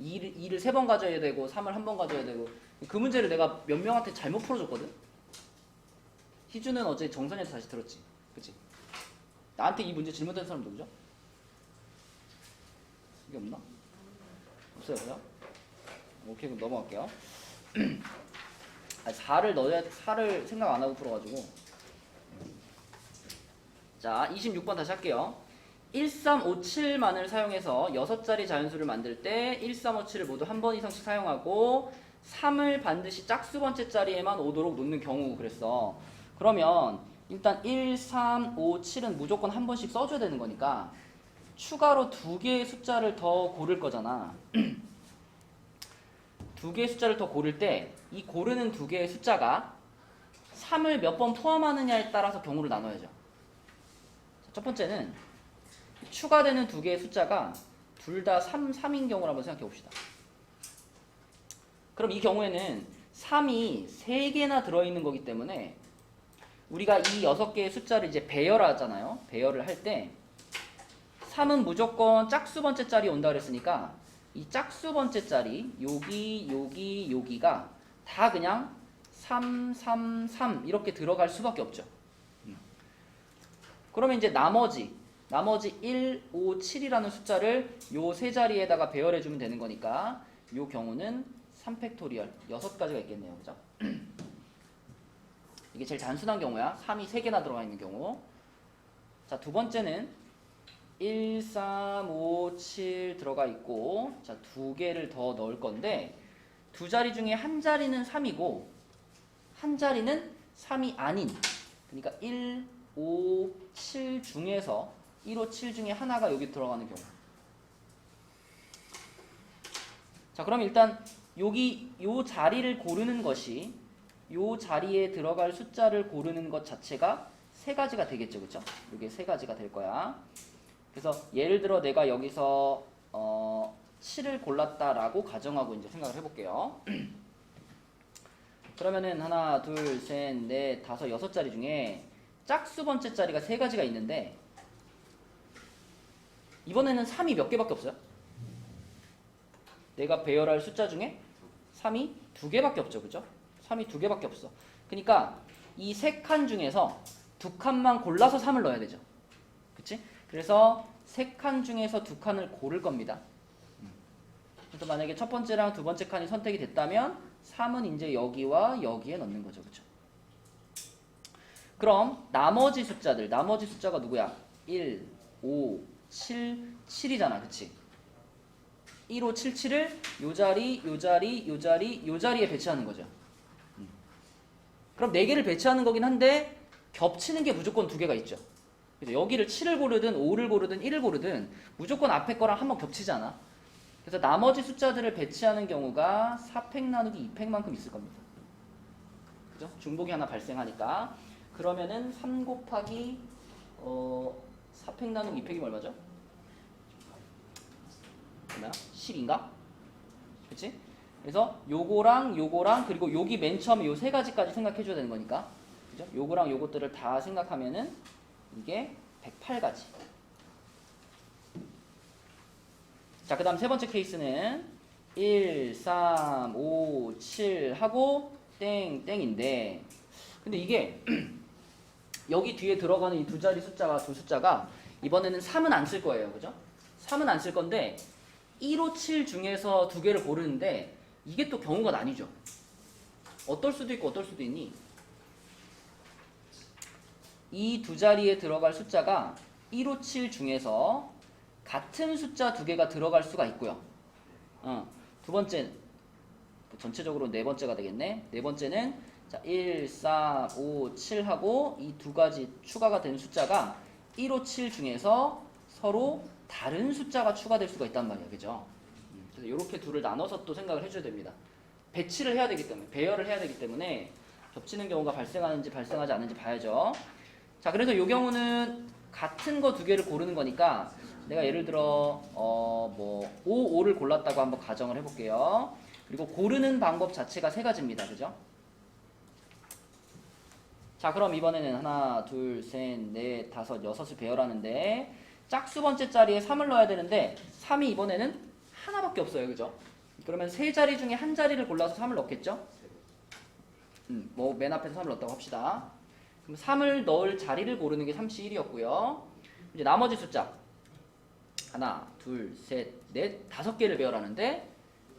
A: 2를 3번 가져야 되고 3을 1번 가져야 되고 그 문제를 내가 몇 명한테 잘못 풀어줬거든? 희주는 어제 정선이한테 다시 들었지. 그치? 나한테 이 문제 질문된 사람 누구죠? 이게 없나? 없어요 그죠? 오케이 그럼 넘어갈게요. 4를 생각 안 하고 풀어가지고. 자 26번 다시 할게요. 1, 3, 5, 7만을 사용해서 6자리 자연수를 만들 때 1, 3, 5, 7을 모두 한 번 이상씩 사용하고 3을 반드시 짝수 번째 자리에만 오도록 놓는 경우 그랬어. 그러면 일단 1, 3, 5, 7은 무조건 한 번씩 써줘야 되는 거니까 추가로 2개의 숫자를 더 고를 거잖아. 2개의 숫자를 더 고를 때 이 고르는 2개의 숫자가 3을 몇 번 포함하느냐에 따라서 경우를 나눠야죠. 첫 번째는 추가되는 2개의 숫자가 둘 다 3인 경우를 한번 생각해 봅시다. 그럼 이 경우에는 3이 3개나 들어있는 거기 때문에 우리가 이 6개의 숫자를 이제 배열하잖아요. 배열을 할 때 3은 무조건 짝수 번째 짤이 온다 그랬으니까 이 짝수 번째 짤이 여기가 다 그냥 3, 3, 3 이렇게 들어갈 수밖에 없죠. 그러면 이제 나머지 1, 5, 7이라는 숫자를 요 세 자리에다가 배열해 주면 되는 거니까 요 경우는 3팩토리얼 6가지가 있겠네요. 그죠? 이게 제일 단순한 경우야. 3이 3개나 들어가 있는 경우. 자, 두 번째는 1, 3, 5, 7 들어가 있고, 자, 2개를 더 넣을 건데, 두 자리 중에 한 자리는 3이고, 한 자리는 3이 아닌, 그러니까 1, 5, 7 중에서 1, 5, 7 중에 하나가 여기 들어가는 경우. 자, 그럼 일단 여기 요 자리를 고르는 것이 요 자리에 들어갈 숫자를 고르는 것 자체가 세 가지가 되겠죠. 그쵸? 이게 세 가지가 될 거야. 그래서 예를 들어 내가 여기서 7을 골랐다라고 가정하고 이제 생각을 해볼게요. 그러면은 하나, 둘, 셋, 넷, 다섯, 6자리 중에 짝수 번째 자리가 세 가지가 있는데 이번에는 3이 몇 개밖에 없어요? 내가 배열할 숫자 중에 3이 2개밖에 없죠. 그죠? 3이 2개밖에 없어. 그러니까 이 3칸 중에서 2칸만 골라서 3을 넣어야 되죠. 그치? 그래서 3칸 중에서 2칸을 고를 겁니다. 그래서 만약에 첫 번째랑 두 번째 칸이 선택이 됐다면 3은 이제 여기와 여기에 넣는 거죠. 그쵸? 그럼 나머지 숫자가 누구야? 1, 5, 7, 7이잖아. 그치? 1, 5, 7, 7을 요 자리, 요 자리, 요 자리, 요 자리에 배치하는 거죠. 그럼 4개를 배치하는 거긴 한데 겹치는 게 무조건 2개가 있죠. 그래서 여기를 7을 고르든 5를 고르든 1을 고르든 무조건 앞에 거랑 한번 겹치잖아. 그래서 나머지 숫자들을 배치하는 경우가 4팩 나누기 2팩만큼 있을 겁니다. 그죠? 중복이 하나 발생하니까. 그러면은 3 곱하기 4팩 나누기 2팩이면 얼마죠? 10인가? 그치? 그래서 요거랑 그리고 여기 맨 처음에 요 세 가지까지 생각해 줘야 되는 거니까. 그죠? 요거랑 요것들을 다 생각하면은 이게 108가지. 자, 그 다음 세 번째 케이스는 1, 3, 5, 7 하고 땡땡인데 근데 이게 여기 뒤에 들어가는 이 두 자리 숫자가 이번에는 3은 안 쓸 거예요. 그죠? 3은 안 쓸 건데 1, 5, 7 중에서 2개를 고르는데 이게 또 경우가 나뉘죠. 어떨 수도 있고 어떨 수도 있니? 이 두 자리에 들어갈 숫자가 1, 5, 7 중에서 같은 숫자 2개가 들어갈 수가 있고요. 두 번째, 전체적으로 네 번째가 되겠네. 네 번째는 자, 1, 4, 5, 7하고 이 두 가지 추가가 된 숫자가 1, 5, 7 중에서 서로 다른 숫자가 추가될 수가 있단 말이야. 그죠? 그래서 이렇게 둘을 나눠서 또 생각을 해줘야 됩니다. 배치를 해야 되기 때문에, 배열을 해야 되기 때문에 겹치는 경우가 발생하는지 발생하지 않는지 봐야죠. 자, 그래서 이 경우는 같은 거 2개를 고르는 거니까 내가 예를 들어 5를 골랐다고 한번 가정을 해볼게요. 그리고 고르는 방법 자체가 세 가지입니다. 그죠? 자, 그럼 이번에는 하나, 둘, 셋, 넷, 다섯, 6을 배열하는데 짝수 번째 자리에 3을 넣어야 되는데 3이 이번에는 하나밖에 없어요. 그죠? 그러면 세 자리 중에 한 자리를 골라서 3을 넣겠죠? 뭐 맨 앞에서 3을 넣었다고 합시다. 그럼 3을 넣을 자리를 고르는 게 3C1이었고요. 이제 나머지 숫자 하나, 둘, 셋, 넷, 5개를 배열하는데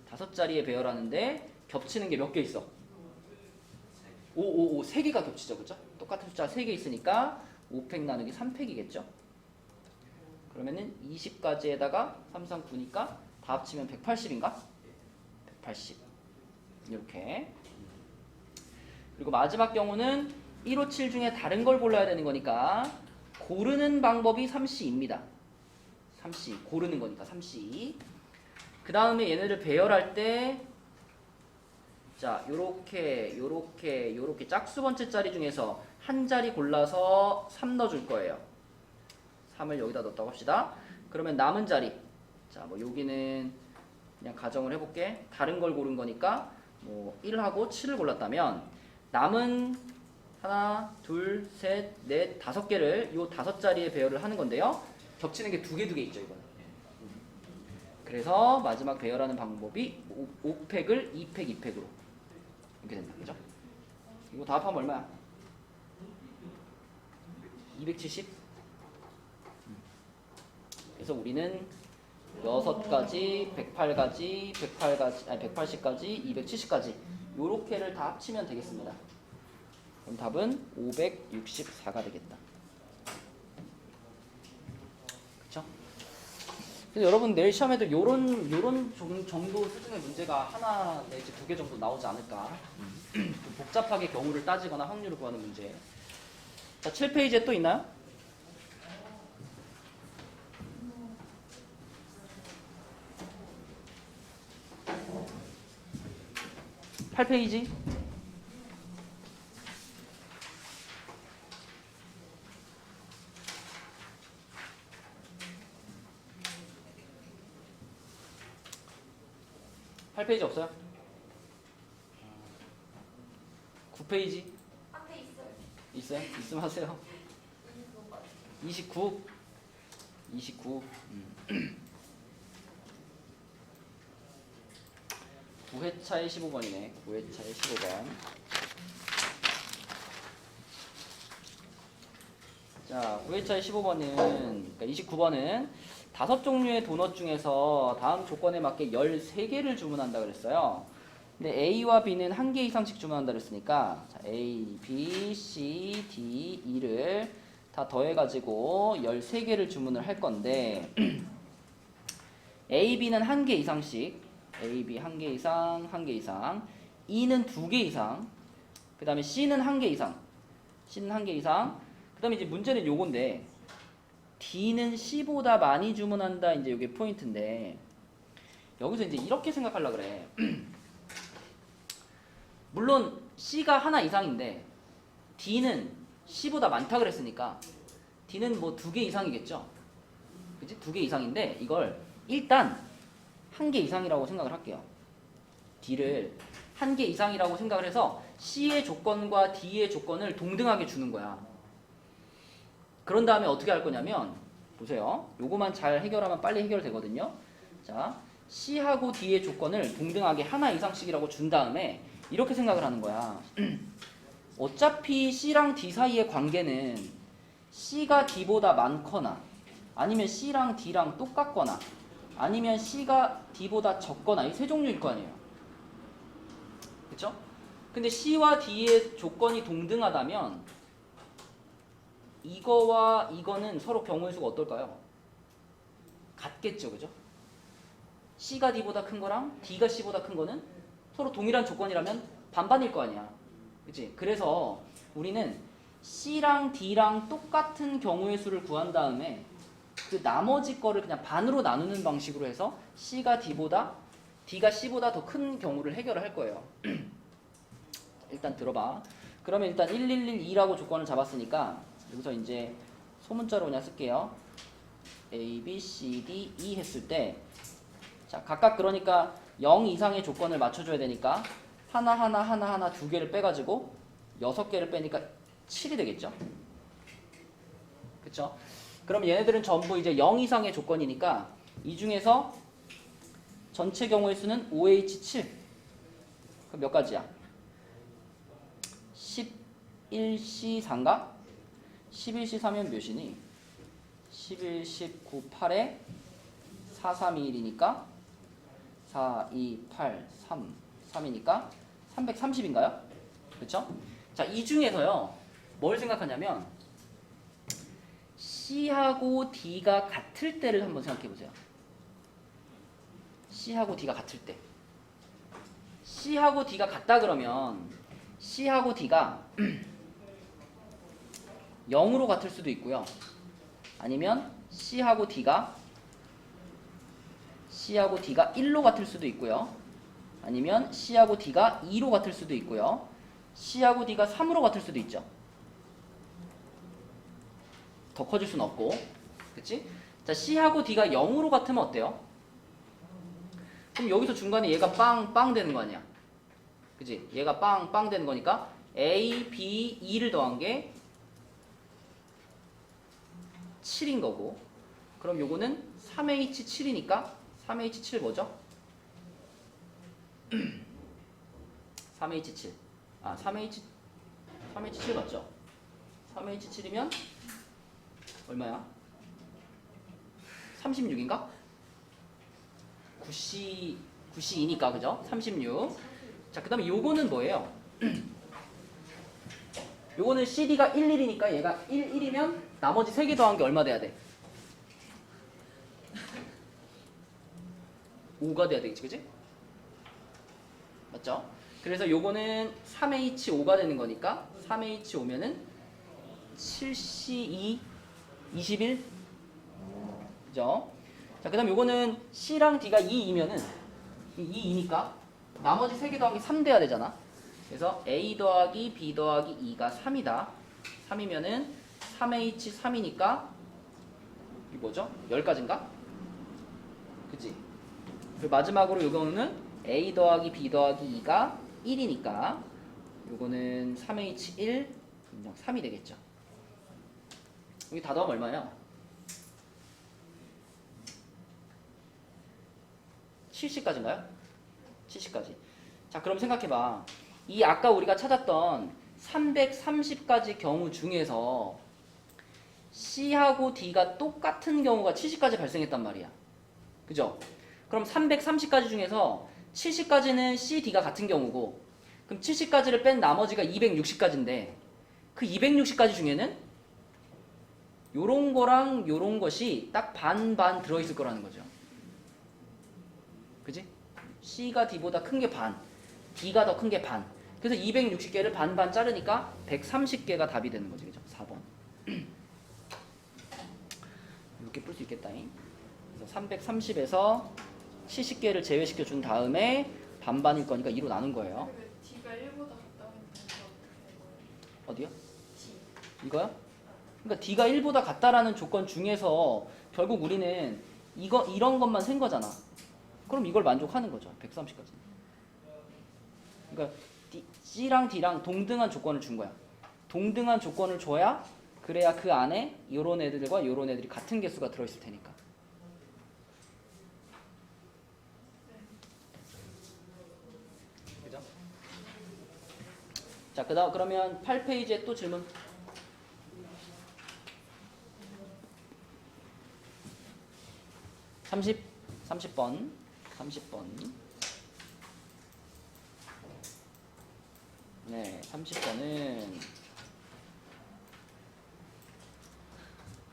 A: 5자리에 배열하는데 겹치는 게 몇 개 있어? 5, 3개가 겹치죠. 그죠? 똑같은 숫자 3개 있으니까 5팩 나누기 3팩이겠죠? 그러면은 20가지에다가 3, 3, 9니까 다 합치면 180인가? 180 이렇게. 그리고 마지막 경우는 1, 5, 7 중에 다른 걸 골라야 되는 거니까 고르는 방법이 3C입니다. 3C 고르는 거니까 3C. 그 다음에 얘네를 배열할 때 자, 요렇게 짝수 번째 자리 중에서 한 자리 골라서 3 넣어줄 거예요. 3을 여기다 넣었다고 합시다. 그러면 남은 자리 자, 뭐 여기는 그냥 가정을 해볼게. 다른 걸 고른 거니까 뭐 1하고 7을 골랐다면 남은 하나, 둘, 셋, 넷, 5개를 요 5자리에 배열을 하는 건데요. 겹치는 게 2개 있죠, 이거는. 그래서 마지막 배열하는 방법이 5팩을 2팩, 2팩으로 이렇게 된다, 그죠? 이거 다 합하면 얼마야? 270? 그래서 우리는 6가지, 108가지, 108가지, 아니 180가지, 270까지 요렇게를 다 합치면 되겠습니다. 그럼 답은 564가 되겠다. 그쵸? 그래서 여러분 내일 시험에도 요런 정도 수준의 문제가 하나 내지 2개 정도 나오지 않을까. 좀 복잡하게 경우를 따지거나 확률을 구하는 문제. 자, 7페이지에 또 있나요? 8페이지. (8페이지) 없어요? 9페이지
B: 앞에 있어요.
A: 있어요? 있으면 하세요. 29 9회차의 15번이네. 9회차의 15번. 자, 9회차의 15번은, 그러니까 29번은 5종류의 도넛 중에서 다음 조건에 맞게 13개를 주문한다 그랬어요. 근데 A와 B는 1개 이상씩 주문한다 그랬으니까, 자, A, B, C, D, E를 다 더해가지고 13개를 주문을 할 건데, A, B는 1개 이상씩, A, B 1개 이상, 1개 이상, E는 2개 이상, 그 다음에 C는 1개 이상, C는 1개 이상, 그 다음에 이제 문제는 요건데, D는 C보다 많이 주문한다, 이제 요게 포인트인데, 여기서 이제 이렇게 생각하려고 그래. 물론 C가 하나 이상인데, D는 C보다 많다 그랬으니까, D는 뭐 2개 이상이겠죠? 그치? 2개 이상인데, 이걸 일단 1개 이상이라고 생각을 할게요. D를 1개 이상이라고 생각을 해서 C의 조건과 D의 조건을 동등하게 주는 거야. 그런 다음에 어떻게 할 거냐면 보세요. 요거만 잘 해결하면 빨리 해결되거든요. 자, C하고 D의 조건을 동등하게 하나 이상씩이라고 준 다음에 이렇게 생각을 하는 거야. 어차피 C랑 D 사이의 관계는 C가 D보다 많거나 아니면 C랑 D랑 똑같거나 아니면 C가 D보다 적거나 이 세 종류일 거 아니에요. 그쵸? 근데 C와 D의 조건이 동등하다면 이거와 이거는 서로 경우의 수가 어떨까요? 같겠죠, 그죠? C가 D보다 큰 거랑 D가 C보다 큰 거는 서로 동일한 조건이라면 반반일 거 아니야. 그치? 그래서 우리는 C랑 D랑 똑같은 경우의 수를 구한 다음에 그 나머지 거를 그냥 반으로 나누는 방식으로 해서 C가 D가 C보다 더 큰 경우를 해결을 할 거예요. 일단 들어봐. 그러면 일단 1112라고 조건을 잡았으니까 여기서 이제 소문자로 그냥 쓸게요. A, B, C, D, E 했을 때 자, 각각 그러니까 0 이상의 조건을 맞춰줘야 되니까 하나 2개를 빼가지고 6개를 빼니까 7이 되겠죠? 그쵸? 그럼 얘네들은 전부 이제 0 이상의 조건이니까 이 중에서 전체 경우의 수는 OH7. 그럼 몇 가지야? 11C4인가? 11C4면 몇이니? 11, 19, 8에 4, 3, 2, 1이니까 4, 2, 8, 3, 3이니까 330인가요? 그쵸? 자, 이 중에서요 뭘 생각하냐면 C하고 D가 같을 때를 한번 생각해 보세요. C하고 D가 같을 때. C하고 D가 같다 그러면 C하고 D가 0으로 같을 수도 있고요. 아니면 C하고 D가 1로 같을 수도 있고요. 아니면 C하고 D가 2로 같을 수도 있고요. C하고 D가 3으로 같을 수도 있죠. 더 커질 수는 없고. 그치? 자, C하고 D가 0으로 같으면 어때요? 그럼 여기서 중간에 얘가 빵 되는 거 아니야? 그치? 얘가 빵 되는 거니까 A, B, E를 더한 게 7인 거고 그럼 요거는 3H7이니까 3H7 뭐죠? 3H7 3H7 맞죠? 3H7이면 얼마야? 36인가? 9C2니까 그죠? 36. 자, 그 다음에 요거는 뭐예요? 요거는 CD가 11이니까 얘가 1이면 나머지 3개 더한 게 얼마 돼야 돼? 5가 돼야 되겠지, 그지? 맞죠? 그래서 요거는 3H5가 되는 거니까 3H5면은 7C2 21 그죠? 자, 그 다음 요거는 C랑 D가 2이면은 2이니까 나머지 3개 더한 게 3 돼야 되잖아. 그래서 A 더하기 B 더하기 2가 3이다. 3이면은 3H3이니까 이게 뭐죠? 10가지인가? 그치? 그리고 마지막으로 요거는 A 더하기 B 더하기 2가 1이니까 요거는 3H1 3이 되겠죠. 여기 다 더하면 얼마예요? 70까지인가요? 70까지. 자, 그럼 생각해봐. 이 아까 우리가 찾았던 330가지 경우 중에서 C하고 D가 똑같은 경우가 70까지 발생했단 말이야. 그죠? 그럼 330가지 중에서 70까지는 C, D가 같은 경우고 그럼 70까지를 뺀 나머지가 260까지인데 그 260까지 중에는 요런 거랑 요런 것이 딱 반반 들어있을 거라는 거죠. 그지? C가 D보다 큰 게 반, D가 더 큰 게 반. 그래서 260개를 반반 자르니까 130개가 답이 되는 거지. 그죠? 4번. 이렇게 풀 수 있겠다잉. 그래서 330에서 70개를 제외시켜 준 다음에 반반일 거니까 2로 나눈 거예요.
B: 왜 D가 1보다 같다고 했는데 어떻게 된 거예요?
A: 어디요?
B: D.
A: 이거요? 그러니까 D가 1보다 같다라는 조건 중에서 결국 우리는 이런 것만 센 거잖아. 그럼 이걸 만족하는 거죠. 130까지. 그러니까 C랑 D랑 동등한 조건을 준 거야. 동등한 조건을 줘야 그래야 그 안에 요런 애들과 요런 애들이 같은 개수가 들어있을 테니까. 그죠? 자, 그러면 8페이지에 또 질문. 30번. 네, 30번은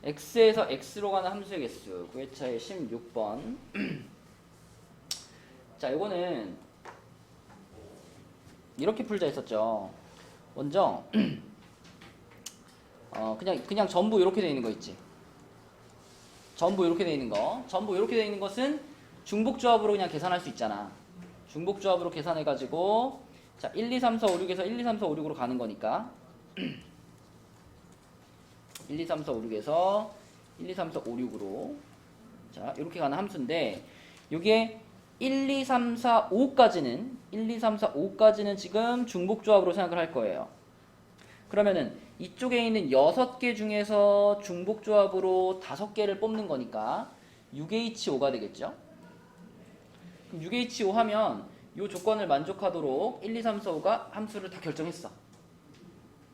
A: x에서 x로 가는 함수의 개수 9회차의 16번. 자, 이거는 이렇게 풀자 했었죠. 먼저 그냥 전부 이렇게 돼 있는 거 있지. 전부 이렇게 돼 있는 거. 전부 이렇게 돼 있는 것은 중복조합으로 그냥 계산할 수 있잖아. 중복조합으로 계산해 가지고 자, 1, 2, 3, 4, 5, 6에서 1, 2, 3, 4, 5, 6으로 가는 거니까 1, 2, 3, 4, 5, 6에서 1, 2, 3, 4, 5, 6으로 자, 이렇게 가는 함수인데 요게 1, 2, 3, 4, 5까지는 1, 2, 3, 4, 5까지는 지금 중복조합으로 생각을 할 거예요. 그러면은 이쪽에 있는 6개 중에서 중복조합으로 5개를 뽑는 거니까 6H5가 되겠죠. 그럼 6H5 하면 이 조건을 만족하도록 1, 2, 3, 4, 5가 함수를 다 결정했어.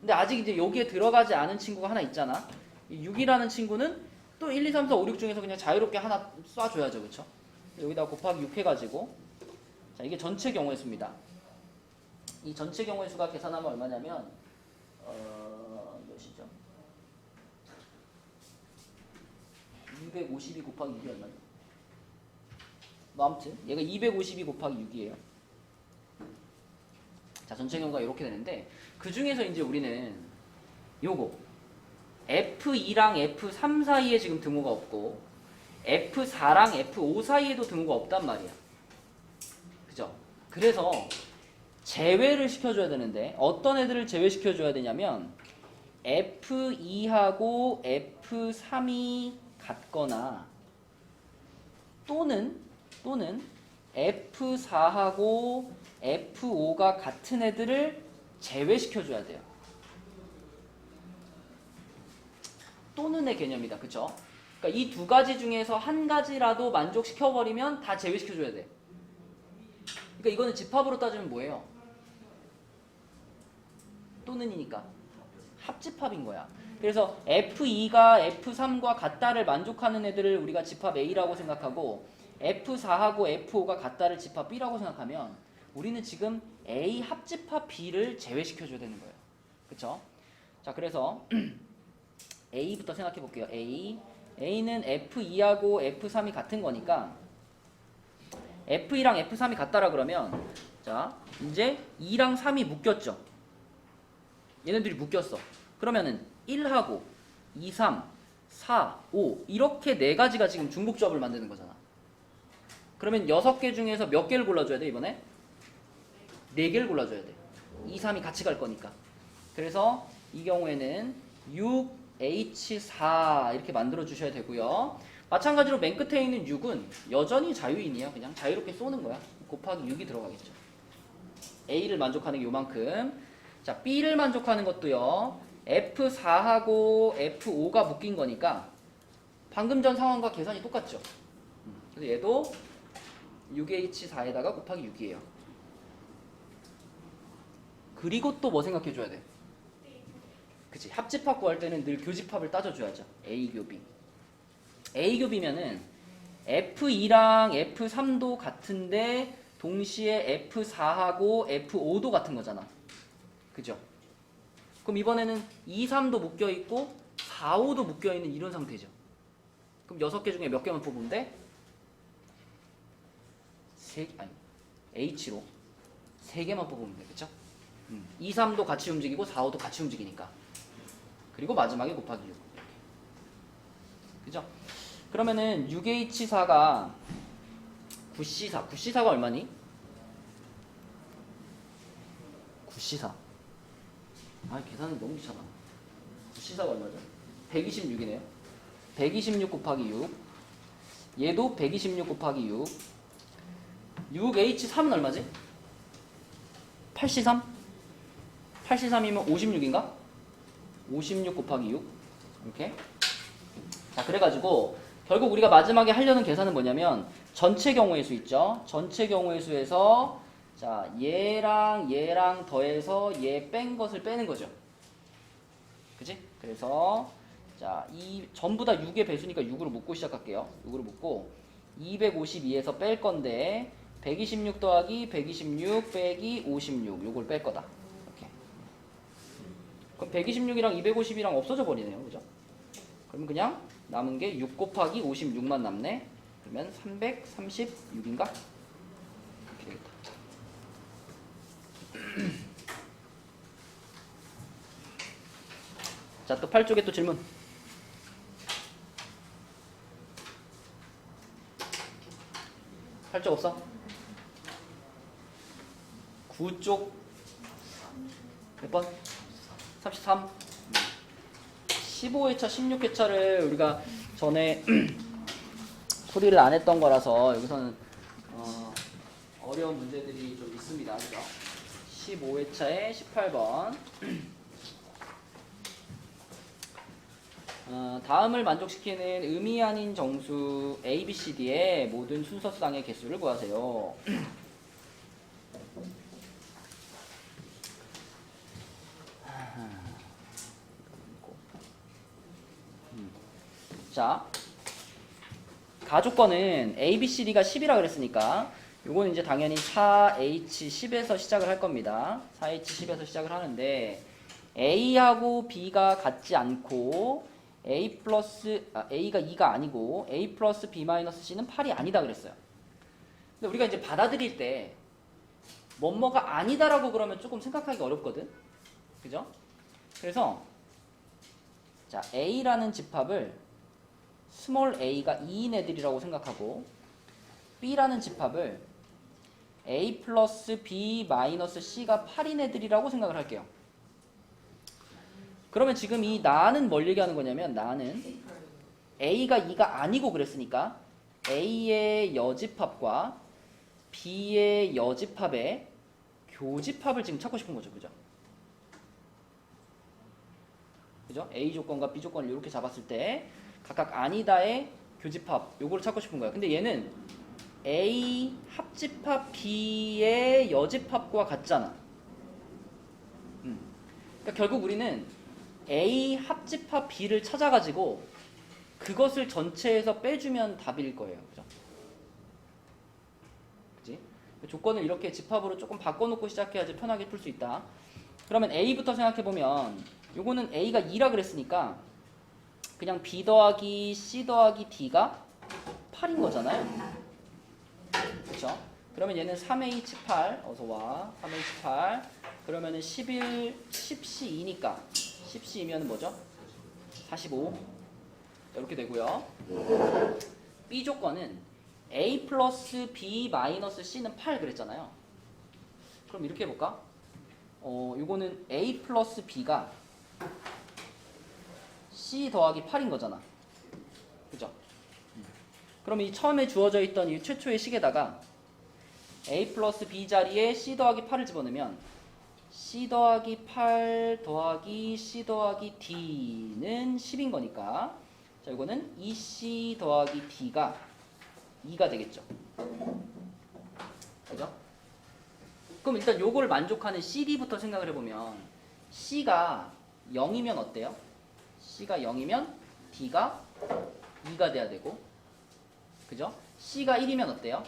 A: 근데 아직 이제 여기에 들어가지 않은 친구가 하나 있잖아. 이 6이라는 친구는 또 1, 2, 3, 4, 5, 6 중에서 그냥 자유롭게 하나 쏴줘야죠. 그쵸? 여기다 곱하기 6 해가지고 자, 이게 전체 경우의 수입니다. 이 전체 경우의 수가 계산하면 얼마냐면 몇이죠? 252 곱하기 6이 얼마죠? 뭐 아무튼 얘가 252 곱하기 6이에요. 자, 전체 경우가 이렇게 되는데 그 중에서 이제 우리는 요거 F2랑 F3 사이에 지금 등호가 없고 F4랑 F5 사이에도 등호가 없단 말이야. 그죠? 그래서 제외를 시켜줘야 되는데 어떤 애들을 제외시켜줘야 되냐면 F2하고 F3이 같거나 또는 F4하고 F5가 같은 애들을 제외시켜줘야 돼요. 또는의 개념이다. 그쵸? 그러니까 이 두 가지 중에서 한 가지라도 만족시켜버리면 다 제외시켜줘야 돼. 그러니까 이거는 집합으로 따지면 뭐예요? 또는이니까 합집합인 거야. 그래서 F2가 F3과 같다를 만족하는 애들을 우리가 집합 A라고 생각하고 F4하고 F5가 같다를 집합 B라고 생각하면 우리는 지금 A 합집합 B를 제외시켜줘야 되는 거예요. 그쵸? 자, 그래서 A부터 생각해 볼게요. A는 F2하고 F3이 같은 거니까 F2랑 F3이 같다라 그러면 자, 이제 2랑 3이 묶였죠. 얘네들이 묶였어. 그러면은 1하고 2, 3, 4, 5 이렇게 네 가지가 지금 중복조합을 만드는 거잖아. 그러면 6개 중에서 몇 개를 골라줘야 돼 이번에? 4개를 골라줘야 돼. 2, 3이 같이 갈 거니까. 그래서 이 경우에는 6H4 이렇게 만들어 주셔야 되고요. 마찬가지로 맨 끝에 있는 6은 여전히 자유인이야. 그냥 자유롭게 쏘는 거야. 곱하기 6이 들어가겠죠. A를 만족하는 게 요만큼. 자, B를 만족하는 것도요. F4하고 F5가 묶인 거니까 방금 전 상황과 계산이 똑같죠. 그래서 얘도 6H4에다가 곱하기 6이에요. 그리고 또 뭐 생각해 줘야 돼? 그치, 합집합 구할 때는 늘 교집합을 따져줘야죠. A 교비. A 교비면은 F2랑 F3도 같은데 동시에 F4하고 F5도 같은 거잖아. 그죠? 그럼 이번에는 2, 3도 묶여있고 4, 5도 묶여있는 이런 상태죠. 그럼 6개 중에 몇 개만 뽑으면 돼? H로 3개만 뽑으면 돼. 그쵸? 2, 3도 같이 움직이고 4, 5도 같이 움직이니까. 그리고 마지막에 곱하기 6. 그죠? 그러면은 6H4가 9C4가 얼마니? 9C4. 계산이 너무 귀찮아. 9C4가 얼마죠? 126이네요. 126 곱하기 6. 얘도 126 곱하기 6. 6H3은 얼마지? 8C3? 8C3이면 56인가? 56 곱하기 6 이렇게. 자, 그래가지고 결국 우리가 마지막에 하려는 계산은 뭐냐면 전체 경우의 수 있죠. 전체 경우의 수에서 자, 얘랑 더해서 얘 뺀 것을 빼는 거죠. 그치? 그래서 자, 이 전부 다 6의 배수니까 6으로 묶고 시작할게요. 6으로 묶고 252에서 뺄 건데 126 더하기 126 빼기 56 요걸 뺄 거다. 이렇게. 그럼 126이랑 250이랑 없어져 버리네요. 그죠? 그러면 그냥 남은 게 6 곱하기 56만 남네. 그러면 336인가? 이렇게 되겠다. 자, 또 8쪽에 또 질문. 8쪽 없어? 9쪽 몇 번? 33. 15회차, 16회차를 우리가 전에 소리를 안 했던 거라서 여기서는 어려운 문제들이 좀 있습니다. 그죠? 15회차에 18번. 다음을 만족시키는 의미 아닌 정수 A, B, C, D의 모든 순서쌍의 개수를 구하세요. 자, 가족권은 A, B, C, D가 10이라 그랬으니까 요거는 이제 당연히 4H10에서 시작을 할 겁니다. 4H10에서 시작을 하는데 A하고 B가 같지 않고 A가 2가 아니고 A 플러스 B 마이너스 C는 8이 아니다 그랬어요. 근데 우리가 이제 받아들일 때 뭐뭐가 아니다라고 그러면 조금 생각하기 어렵거든. 그죠? 그래서 자, A라는 집합을 스몰 a가 2인 애들이라고 생각하고 B라는 집합을 A 플러스 B 마이너스 C가 8인 애들이라고 생각을 할게요. 그러면 지금 이 나는 뭘 얘기하는 거냐면 나는 A가 2가 아니고 그랬으니까 A의 여집합과 B의 여집합의 교집합을 지금 찾고 싶은 거죠. 그죠? 그죠? A 조건과 B 조건을 이렇게 잡았을 때 각각 아니다의 교집합 요거를 찾고 싶은 거야. 근데 얘는 A 합집합 B의 여집합과 같잖아. 그러니까 결국 우리는 A 합집합 B를 찾아가지고 그것을 전체에서 빼주면 답일 거예요. 그죠? 그지? 조건을 이렇게 집합으로 조금 바꿔놓고 시작해야지 편하게 풀 수 있다. 그러면 A부터 생각해보면 요거는 A가 2라 그랬으니까 그냥 B 더하기 C 더하기 D가 8인 거잖아요. 그쵸? 그러면 얘는 3H8 어서와 3H8 그러면은 11, 10C2니까 10C이면 뭐죠? 45 이렇게 되고요. B 조건은 A 플러스 B 마이너스 C는 8 그랬잖아요. 그럼 이렇게 해볼까? 요거는 A 플러스 B가 C 더하기 8인 거잖아. 그죠? 그럼 이 처음에 주어져 있던 이 최초의 식에다가 A 플러스 B 자리에 C 더하기 8을 집어넣으면 C 더하기 8 더하기 C 더하기 D는 10인 거니까 자 이거는 2C 더하기 D가 2가 되겠죠. 그죠? 그럼 일단 요걸 만족하는 CD부터 생각을 해보면 C가 0이면 어때요? C가 0이면 D가 2가 돼야 되고 그죠? C가 1이면 어때요?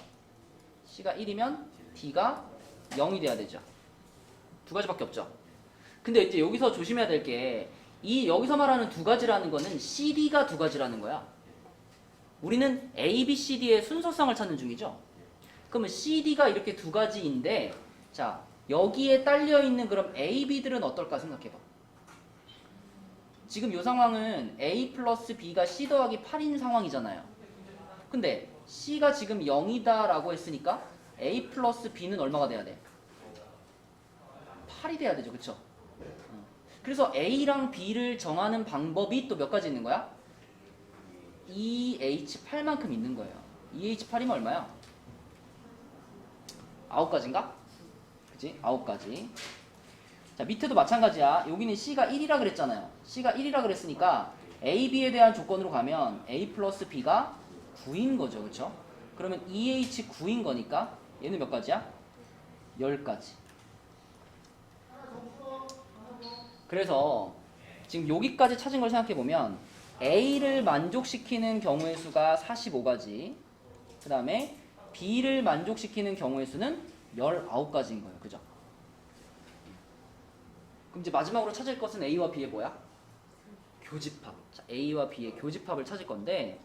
A: C가 1이면 D가 0이 돼야 되죠. 두 가지밖에 없죠. 근데 이제 여기서 조심해야 될 게 이 여기서 말하는 두 가지라는 거는 CD가 두 가지라는 거야. 우리는 A, B, C, D의 순서상을 찾는 중이죠. 그러면 CD가 이렇게 두 가지인데 자 여기에 딸려 있는 그럼 A, B들은 어떨까 생각해봐. 지금 이 상황은 A 플러스 B가 C 더하기 8인 상황이잖아요. 근데 C가 지금 0이다 라고 했으니까 A 플러스 B는 얼마가 돼야 돼? 8이 돼야 되죠. 그쵸? 그래서 A랑 B를 정하는 방법이 또 몇 가지 있는 거야? EH8만큼 있는 거예요. EH8이면 얼마야? 9가지인가? 그치? 9가지. 자, 밑에도 마찬가지야. 여기는 C가 1이라 그랬잖아요. C가 1이라 그랬으니까 A, B에 대한 조건으로 가면 A 플러스 B가 9인 거죠. 그쵸? 그러면 EH9인 거니까 얘는 몇 가지야? 10가지. 그래서 지금 여기까지 찾은 걸 생각해보면 A를 만족시키는 경우의 수가 45가지 그 다음에 B를 만족시키는 경우의 수는 19가지인 거예요. 그죠? 그럼 이제 마지막으로 찾을 것은 A와 B의 뭐야? 교집합. 자, A와 B의 교집합을 찾을 건데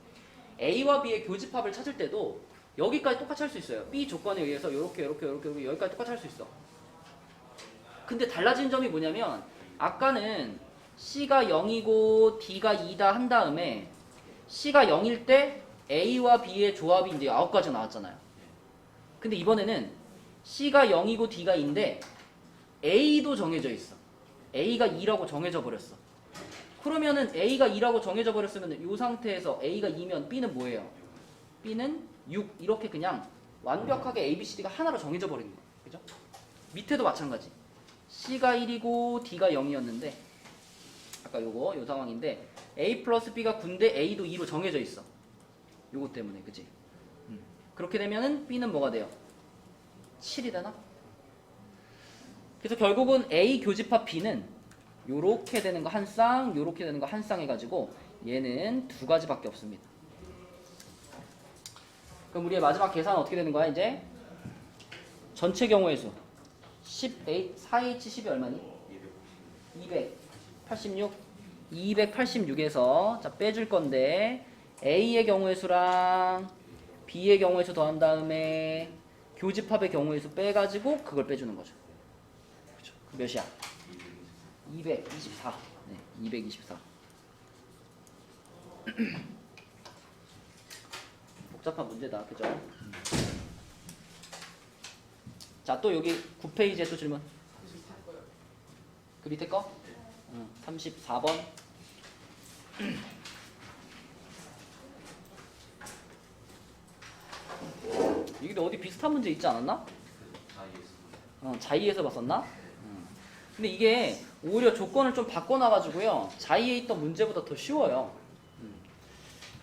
A: A와 B의 교집합을 찾을 때도 여기까지 똑같이 할 수 있어요. B 조건에 의해서 이렇게 여기까지 똑같이 할 수 있어. 근데 달라진 점이 뭐냐면 아까는 C가 0이고 D가 2다 한 다음에 C가 0일 때 A와 B의 조합이 이제 9가지 나왔잖아요. 근데 이번에는 C가 0이고 D가 2인데 A도 정해져 있어. A가 2라고 정해져 버렸어. 그러면은 A가 2라고 정해져 버렸으면 이 상태에서 A가 2면 B는 뭐예요? B는 6 이렇게 그냥 완벽하게 A, B, C, D가 하나로 정해져 버린 거예요. 그죠? 밑에도 마찬가지. C가 1이고 D가 0이었는데 아까 요 상황인데 A 플러스 B가 9인데 A도 2로 정해져 있어. 요거 때문에 그치? 그렇게 되면은 B는 뭐가 돼요? 7이 되나? 그래서 결국은 A 교집합 B는 요렇게 되는 거 한 쌍, 요렇게 되는 거 한 쌍 해가지고 얘는 두 가지밖에 없습니다. 그럼 우리의 마지막 계산은 어떻게 되는 거야 이제? 전체 경우의 수 4H10이 얼마니? 286 286에서 자 빼줄 건데 A의 경우의 수랑 B의 경우의 수 더한 다음에 교집합의 경우의 수 빼가지고 그걸 빼주는 거죠. 그렇죠. 몇이야? 224. 네, 224. 복잡한 문제다. 그죠? 자, 또 여기 9페이지에 또 질문. 그 밑에 거? 34번. 이게 어디 비슷한 문제 있지 않았나? 자이에서 봤었나? 근데 이게 오히려 조건을 좀 바꿔놔가지고요. 자의에 있던 문제보다 더 쉬워요.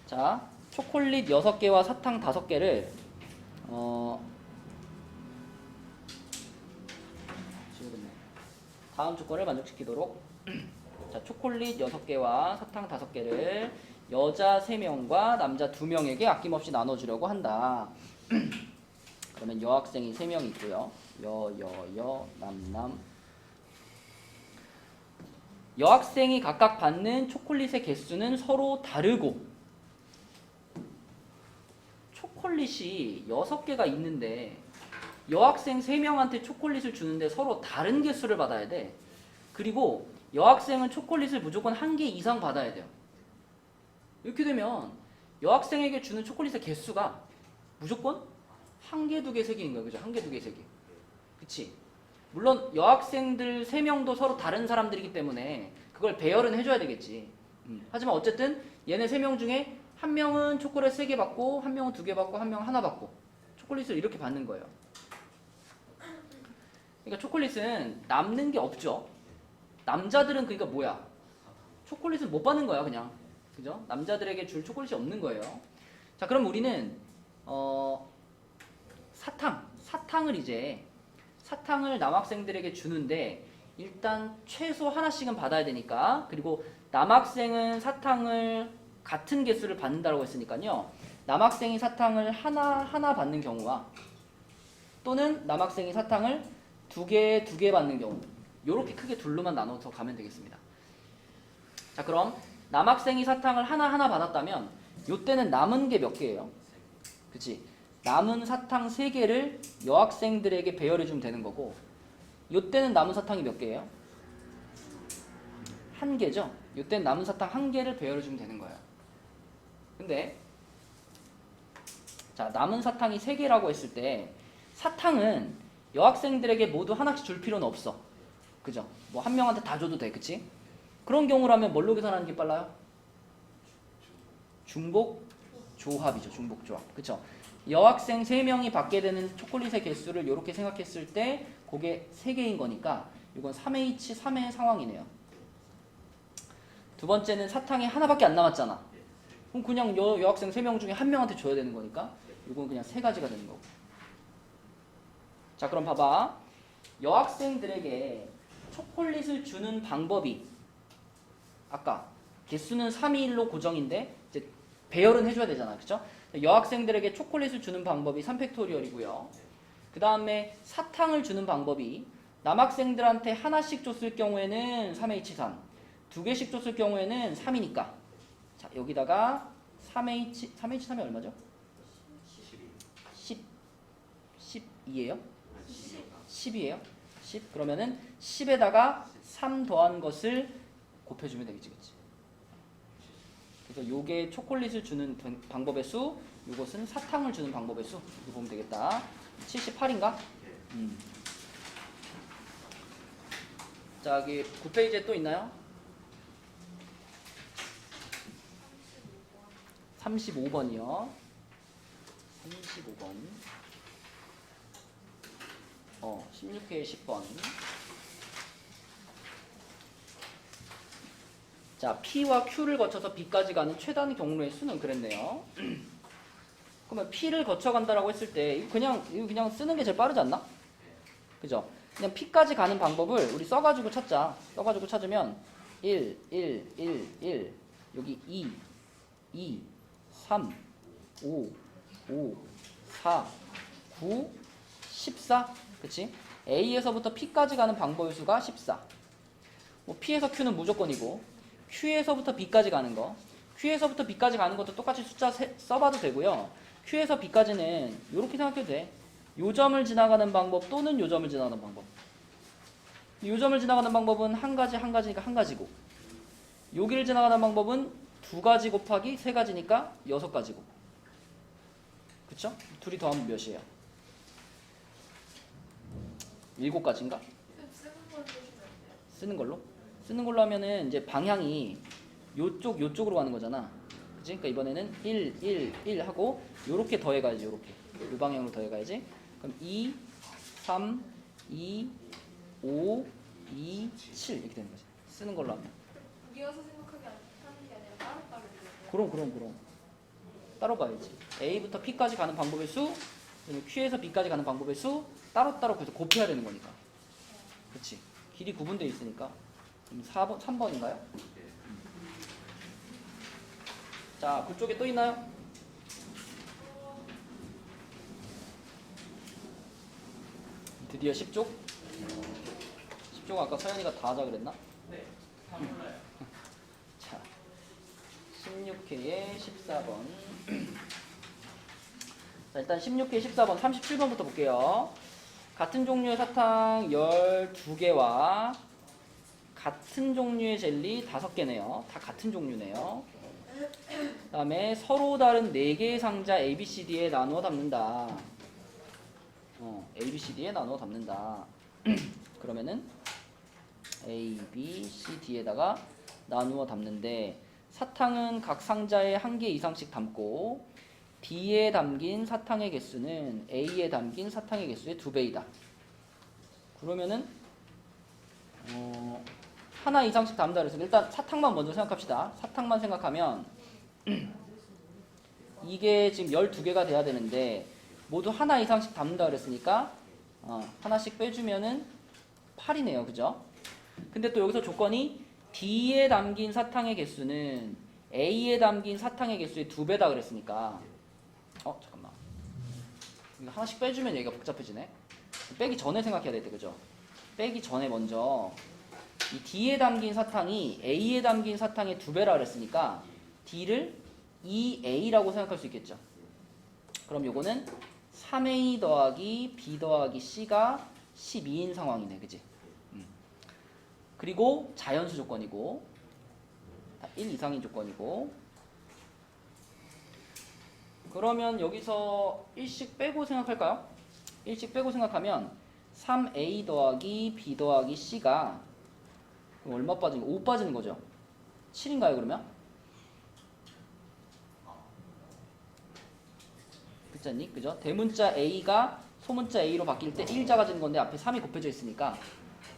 A: 자, 초콜릿 6개와 사탕 5개를 지우겠네. 다음 조건을 만족시키도록 자, 초콜릿 6개와 사탕 5개를 여자 3명과 남자 2명에게 아낌없이 나눠주려고 한다. 그러면 여학생이 3명 있고요. 남. 여학생이 각각 받는 초콜릿의 개수는 서로 다르고 초콜릿이 6개가 있는데 여학생 3명한테 초콜릿을 주는데 서로 다른 개수를 받아야 돼. 그리고 여학생은 초콜릿을 무조건 1개 이상 받아야 돼요. 이렇게 되면 여학생에게 주는 초콜릿의 개수가 무조건 1개, 2개, 3개인 거예요. 그죠? 1개, 2개, 3개. 그치? 물론 여학생들 3명도 서로 다른 사람들이기 때문에 그걸 배열은 해줘야 되겠지. 하지만 어쨌든 얘네 3명 중에 한 명은 초콜릿 3개 받고 한 명은 2개 받고 한 명은 하나 받고 초콜릿을 이렇게 받는 거예요. 그러니까 초콜릿은 남는 게 없죠. 남자들은 그러니까 뭐야? 초콜릿은 못 받는 거야 그냥. 그죠? 남자들에게 줄 초콜릿이 없는 거예요. 자, 그럼 우리는 사탕을 남학생들에게 주는데 일단 최소 하나씩은 받아야 되니까, 그리고 남학생은 사탕을 같은 개수를 받는다고 했으니까요. 남학생이 사탕을 하나 받는 경우와 또는 남학생이 사탕을 2개 받는 경우, 요렇게 크게 둘로만 나눠서 가면 되겠습니다. 자, 그럼 남학생이 사탕을 하나 받았다면 요때는 남은 게 몇 개예요? 그치? 남은 사탕 3개를 여학생들에게 배열해 주면 되는 거고, 요때는 남은 사탕이 몇 개예요? 1개죠? 요때는 남은 사탕 1개를 배열해 주면 되는 거예요. 근데 자, 남은 사탕이 3개라고 했을 때 사탕은 여학생들에게 모두 하나씩 줄 필요는 없어. 그죠? 뭐 한 명한테 다 줘도 돼. 그치? 그런 경우라면 뭘로 계산하는 게 빨라요? 중복조합이죠. 중복조합. 그쵸? 여학생 3명이 받게 되는 초콜릿의 개수를 이렇게 생각했을 때 그게 3개인 거니까 이건 3H, 3의 상황이네요. 두 번째는 사탕이 하나밖에 안 남았잖아. 그럼 그냥 여학생 3명 중에 한 명한테 줘야 되는 거니까 이건 그냥 3가지가 되는 거고. 자, 그럼 봐봐. 여학생들에게 초콜릿을 주는 방법이 아까 개수는 3이 1로 고정인데 이제 배열은 해줘야 되잖아. 그쵸? 여학생들에게 초콜릿을 주는 방법이 3팩토리얼이고요. 그 다음에 사탕을 주는 방법이 남학생들한테 하나씩 줬을 경우에는 3H3, 2개씩 줬을 경우에는 3이니까 자, 여기다가 3H3이 얼마죠? 12예요? 10이에요? 10? 그러면은 10에다가 3 더한 것을 곱해주면 되겠지, 그치? 그래서 요게 초콜릿을 주는 방법의 수, 요것은 사탕을 주는 방법의 수. 이렇게 보면 되겠다. 78인가? 자, 여기 9페이지에 또 있나요? 35번이요. 35번. 16회에 10번. 자, P와 Q를 거쳐서 B까지 가는 최단 경로의 수는 그랬네요. 그러면 P를 거쳐간다라고 했을 때 이거 그냥 쓰는 게 제일 빠르지 않나? 그죠? 그냥 P까지 가는 방법을 우리 써가지고 찾자. 써가지고 찾으면 1, 1, 1, 1 여기 2, 2, 3, 5, 5, 4, 9, 14 그치? A에서부터 P까지 가는 방법의 수가 14. 뭐 P에서 Q는 무조건이고 Q에서부터 B까지 가는 거, Q에서부터 B까지 가는 것도 똑같이 숫자 써봐도 되고요. Q에서 B까지는 이렇게 생각해도 돼. 요 점을 지나가는 방법 또는 요 점을 지나가는 방법. 요 점을 지나가는 방법은 한 가지니까 한 가지고, 여기를 지나가는 방법은 2가지 곱하기 3가지니까 6가지고. 그쵸? 둘이 더하면 몇이에요? 7가지인가? 쓰는 걸로? 쓰는 걸로 하면은 이제 방향이 요쪽으로 가는 거잖아. 그치? 그러니까 이번에는 1, 1, 1 하고 요렇게 더해가야지. 요렇게. 요 방향으로 더해가야지. 그럼 2, 3, 2, 5, 2, 7 이렇게 되는 거지. 쓰는 걸로 하면.
B: 이어서 생각하기 하는 게 아니라 따로따로 이렇게.
A: 그럼. 따로 봐야지. A부터 P까지 가는 방법의 수, 그다음에 Q에서 B까지 가는 방법의 수 따로따로 그래서 곱해야 되는 거니까. 그렇지. 길이 구분되어 있으니까. 그럼 4번, 3번인가요? 자, 그쪽에 또 있나요? 드디어 10쪽? 10쪽 아까 서연이가 다 하자 그랬나?
C: 네, 다 몰라요.
A: 자, 16회에 14번. 자, 일단 16회 14번 37번부터 볼게요. 같은 종류의 사탕 12개와 같은 종류의 젤리 5개네요. 다 같은 종류네요. 그 다음에 서로 다른 4개의 상자 A, B, C, D에 나누어 담는다. A, B, C, D에 나누어 담는다. 그러면은 A, B, C, D에다가 나누어 담는데 사탕은 각 상자에 1개 이상씩 담고 D에 담긴 사탕의 개수는 A에 담긴 사탕의 개수의 2배이다. 그러면은 하나 이상씩 담는다 그래서 일단 사탕만 먼저 생각합시다. 사탕만 생각하면 이게 지금 12개가 돼야 되는데 모두 하나 이상씩 담는다 그랬으니까 하나씩 빼주면은 8이네요. 그죠? 근데 또 여기서 조건이 D에 담긴 사탕의 개수는 A에 담긴 사탕의 개수의 2배다 그랬으니까 잠깐만. 이거 하나씩 빼주면 얘기가 복잡해지네. 빼기 전에 생각해야 돼. 그죠? 빼기 전에 먼저 이 D에 담긴 사탕이 A에 담긴 사탕의 2배라 그랬으니까 D를 2A라고 생각할 수 있겠죠. 그럼 요거는 3A 더하기 B 더하기 C가 12인 상황이네. 그지? 그리고 자연수 조건이고 1 이상인 조건이고 그러면 여기서 1씩 빼고 생각할까요? 1씩 빼고 생각하면 3A 더하기 B 더하기 C가 그럼 얼마 빠지는 거? 5 빠지는 거죠? 7인가요 그러면? 그렇지? 그죠? 대문자 A가 소문자 A로 바뀔 때 1 작아지는 건데 앞에 3이 곱해져 있으니까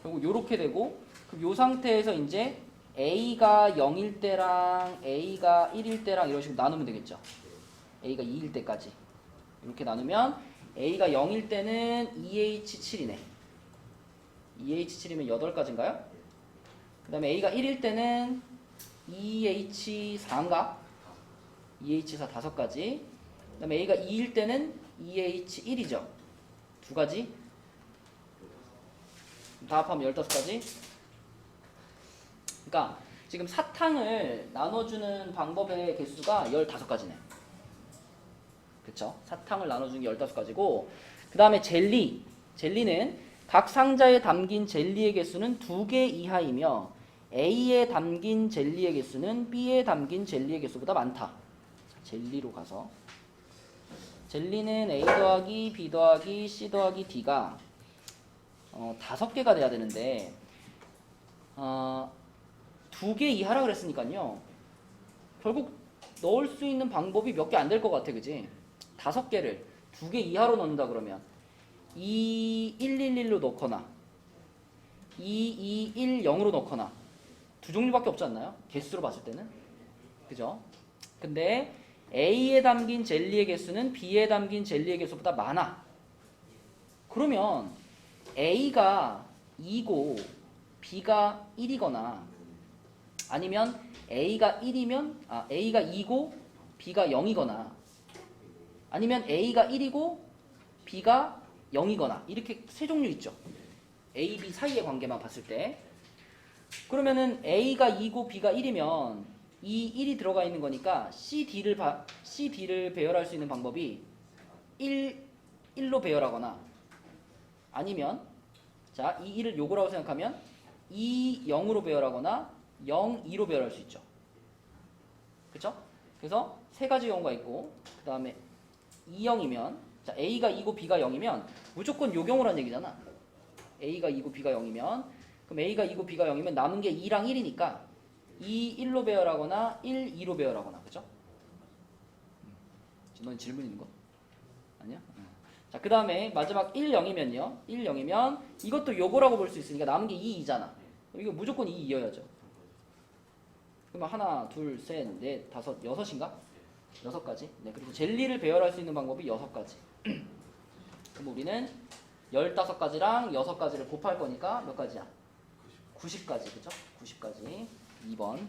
A: 그리고 요렇게 되고 그럼 요 상태에서 이제 A가 0일 때랑 A가 1일 때랑 이런 식으로 나누면 되겠죠. A가 2일 때까지 이렇게 나누면 A가 0일 때는 2H7이네. 2H7이면 8가지인가요? 그 다음에 A가 1일 때는 2H4인가? 2H4 5가지. 그 다음에 A가 2일 때는 2H1이죠. 2가지. 다 합하면 15가지. 그러니까 지금 사탕을 나눠주는 방법의 개수가 15가지네. 그쵸? 사탕을 나눠주는 게 15가지고 그 다음에 젤리는 각 상자에 담긴 젤리의 개수는 2개 이하이며 A에 담긴 젤리의 개수는 B에 담긴 젤리의 개수보다 많다. 젤리로 가서 젤리는 A 더하기 B 더하기 C 더하기 D가 5개가 돼야 되는데 2개 이하라 그랬으니까요. 결국 넣을 수 있는 방법이 몇 개 안 될 것 같아. 그지? 5개를 2개 이하로 넣는다 그러면 2111로 넣거나 2210으로 넣거나 두 종류밖에 없지 않나요? 개수로 봤을 때는. 그죠? 근데 A에 담긴 젤리의 개수는 B에 담긴 젤리의 개수보다 많아. 그러면 A가 2고 B가 1이거나 아니면 A가 1이면 A가 2고 B가 0이거나 아니면 A가 1이고 B가 0이거나 이렇게 세 종류 있죠. A, B 사이의 관계만 봤을 때 그러면은 A가 2고 B가 1이면 이 1이 들어가 있는 거니까 CD를 배열할 수 있는 방법이 1로 배열하거나 아니면 자, 이 1을 요거라고 생각하면 2, 0으로 배열하거나 0, 2로 배열할 수 있죠. 그쵸? 그래서 세 가지 경우가 있고 그 다음에 2, 0이면 자, A가 2고 B가 0이면 무조건 요 경우란 얘기잖아. A가 2고 B가 0이면 그럼 A가 2고 B가 0이면 남은 게 2랑 1이니까 2, 1로 배열하거나 1, 2로 배열하거나 그죠? 넌 질문 있는 거? 아니야? 자 자, 그 다음에 마지막 1, 0이면요. 1, 0이면 이것도 요거라고 볼 수 있으니까 남은 게 2, 2잖아. 이거 무조건 2 이어야죠. 그러면 하나, 둘, 셋, 넷, 다섯, 여섯인가? 6가지. 네, 그리고 젤리를 배열할 수 있는 방법이 6가지. 그럼 우리는 15가지랑 6가지를 곱할 거니까 몇 가지야? 90가지, 그죠? 90가지. 2번.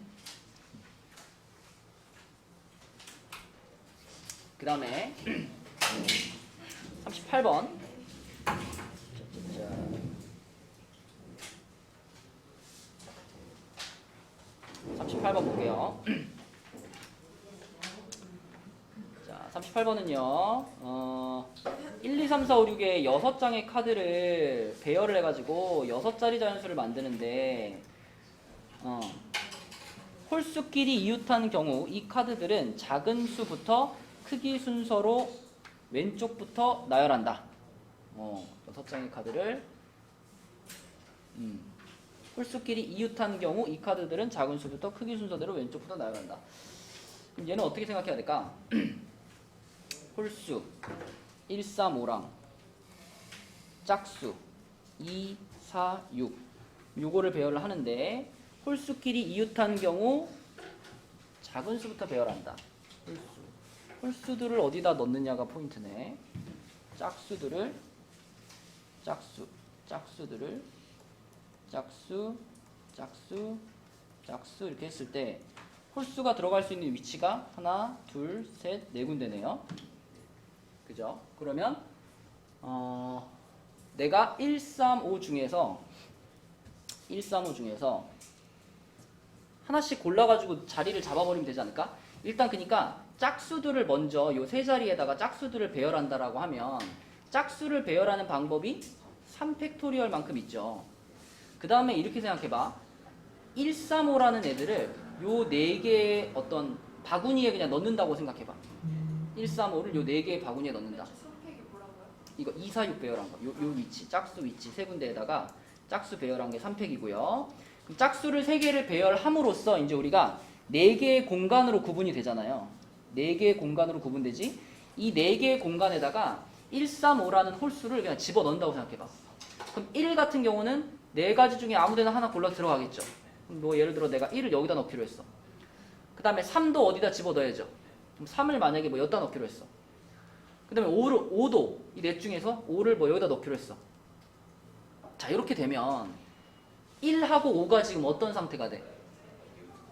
A: 그 다음에 38번. 38번 볼게요. 자, 38번은요. 1, 2, 3, 4, 5, 6의 6장의 카드를 배열을 해가지고 6자리 자연수를 만드는데 홀수끼리 이웃한 경우 이 카드들은 작은 수부터 크기 순서로 왼쪽부터 나열한다. 6장의 카드를 홀수끼리 이웃한 경우 이 카드들은 작은 수부터 크기 순서대로 왼쪽부터 나열한다. 그럼 얘는 어떻게 생각해야 될까? 홀수 1, 3, 5랑 짝수 2, 4, 6 요거를 배열을 하는데 홀수끼리 이웃한 경우 작은 수부터 배열한다. 홀수들을 어디다 넣느냐가 포인트네. 짝수들을 짝수들을 짝수 이렇게 했을 때 홀수가 들어갈 수 있는 위치가 하나, 둘, 셋, 네 군데네요. 그죠? 그러면 내가 1, 3, 5 중에서 하나씩 골라가지고 자리를 잡아버리면 되지 않을까? 일단 그러니까 짝수들을 먼저 요 세 자리에다가 짝수들을 배열한다라고 하면 짝수를 배열하는 방법이 3팩토리얼만큼 있죠. 그 다음에 이렇게 생각해봐. 1, 3, 5라는 애들을 요 네 개의 어떤 바구니에 그냥 넣는다고 생각해봐. 1, 3, 5를 요 네 개의 바구니에 넣는다.
B: 선택이 뭐라고요?
A: 이거 2, 4, 6 배열한 거. 요 위치, 짝수 위치 세 군데에다가 짝수 배열한 게 3팩이고요. 그럼 짝수를 세 개를 배열함으로써 이제 우리가 네 개의 공간으로 구분이 되잖아요. 네 개의 공간으로 구분되지. 이 네 개의 공간에다가 1, 3, 5라는 홀수를 그냥 집어 넣는다고 생각해봐. 그럼 1 같은 경우는 네 가지 중에 아무 데나 하나 골라 들어가겠죠. 그럼 뭐 예를 들어 내가 1을 여기다 넣기로 했어. 그 다음에 3도 어디다 집어 넣어야죠. 그럼 3을 만약에 뭐 여기다 넣기로 했어. 그 다음에 5도 이 넷 중에서 5를 뭐 여기다 넣기로 했어. 자, 이렇게 되면 1하고 5가 지금 어떤 상태가 돼?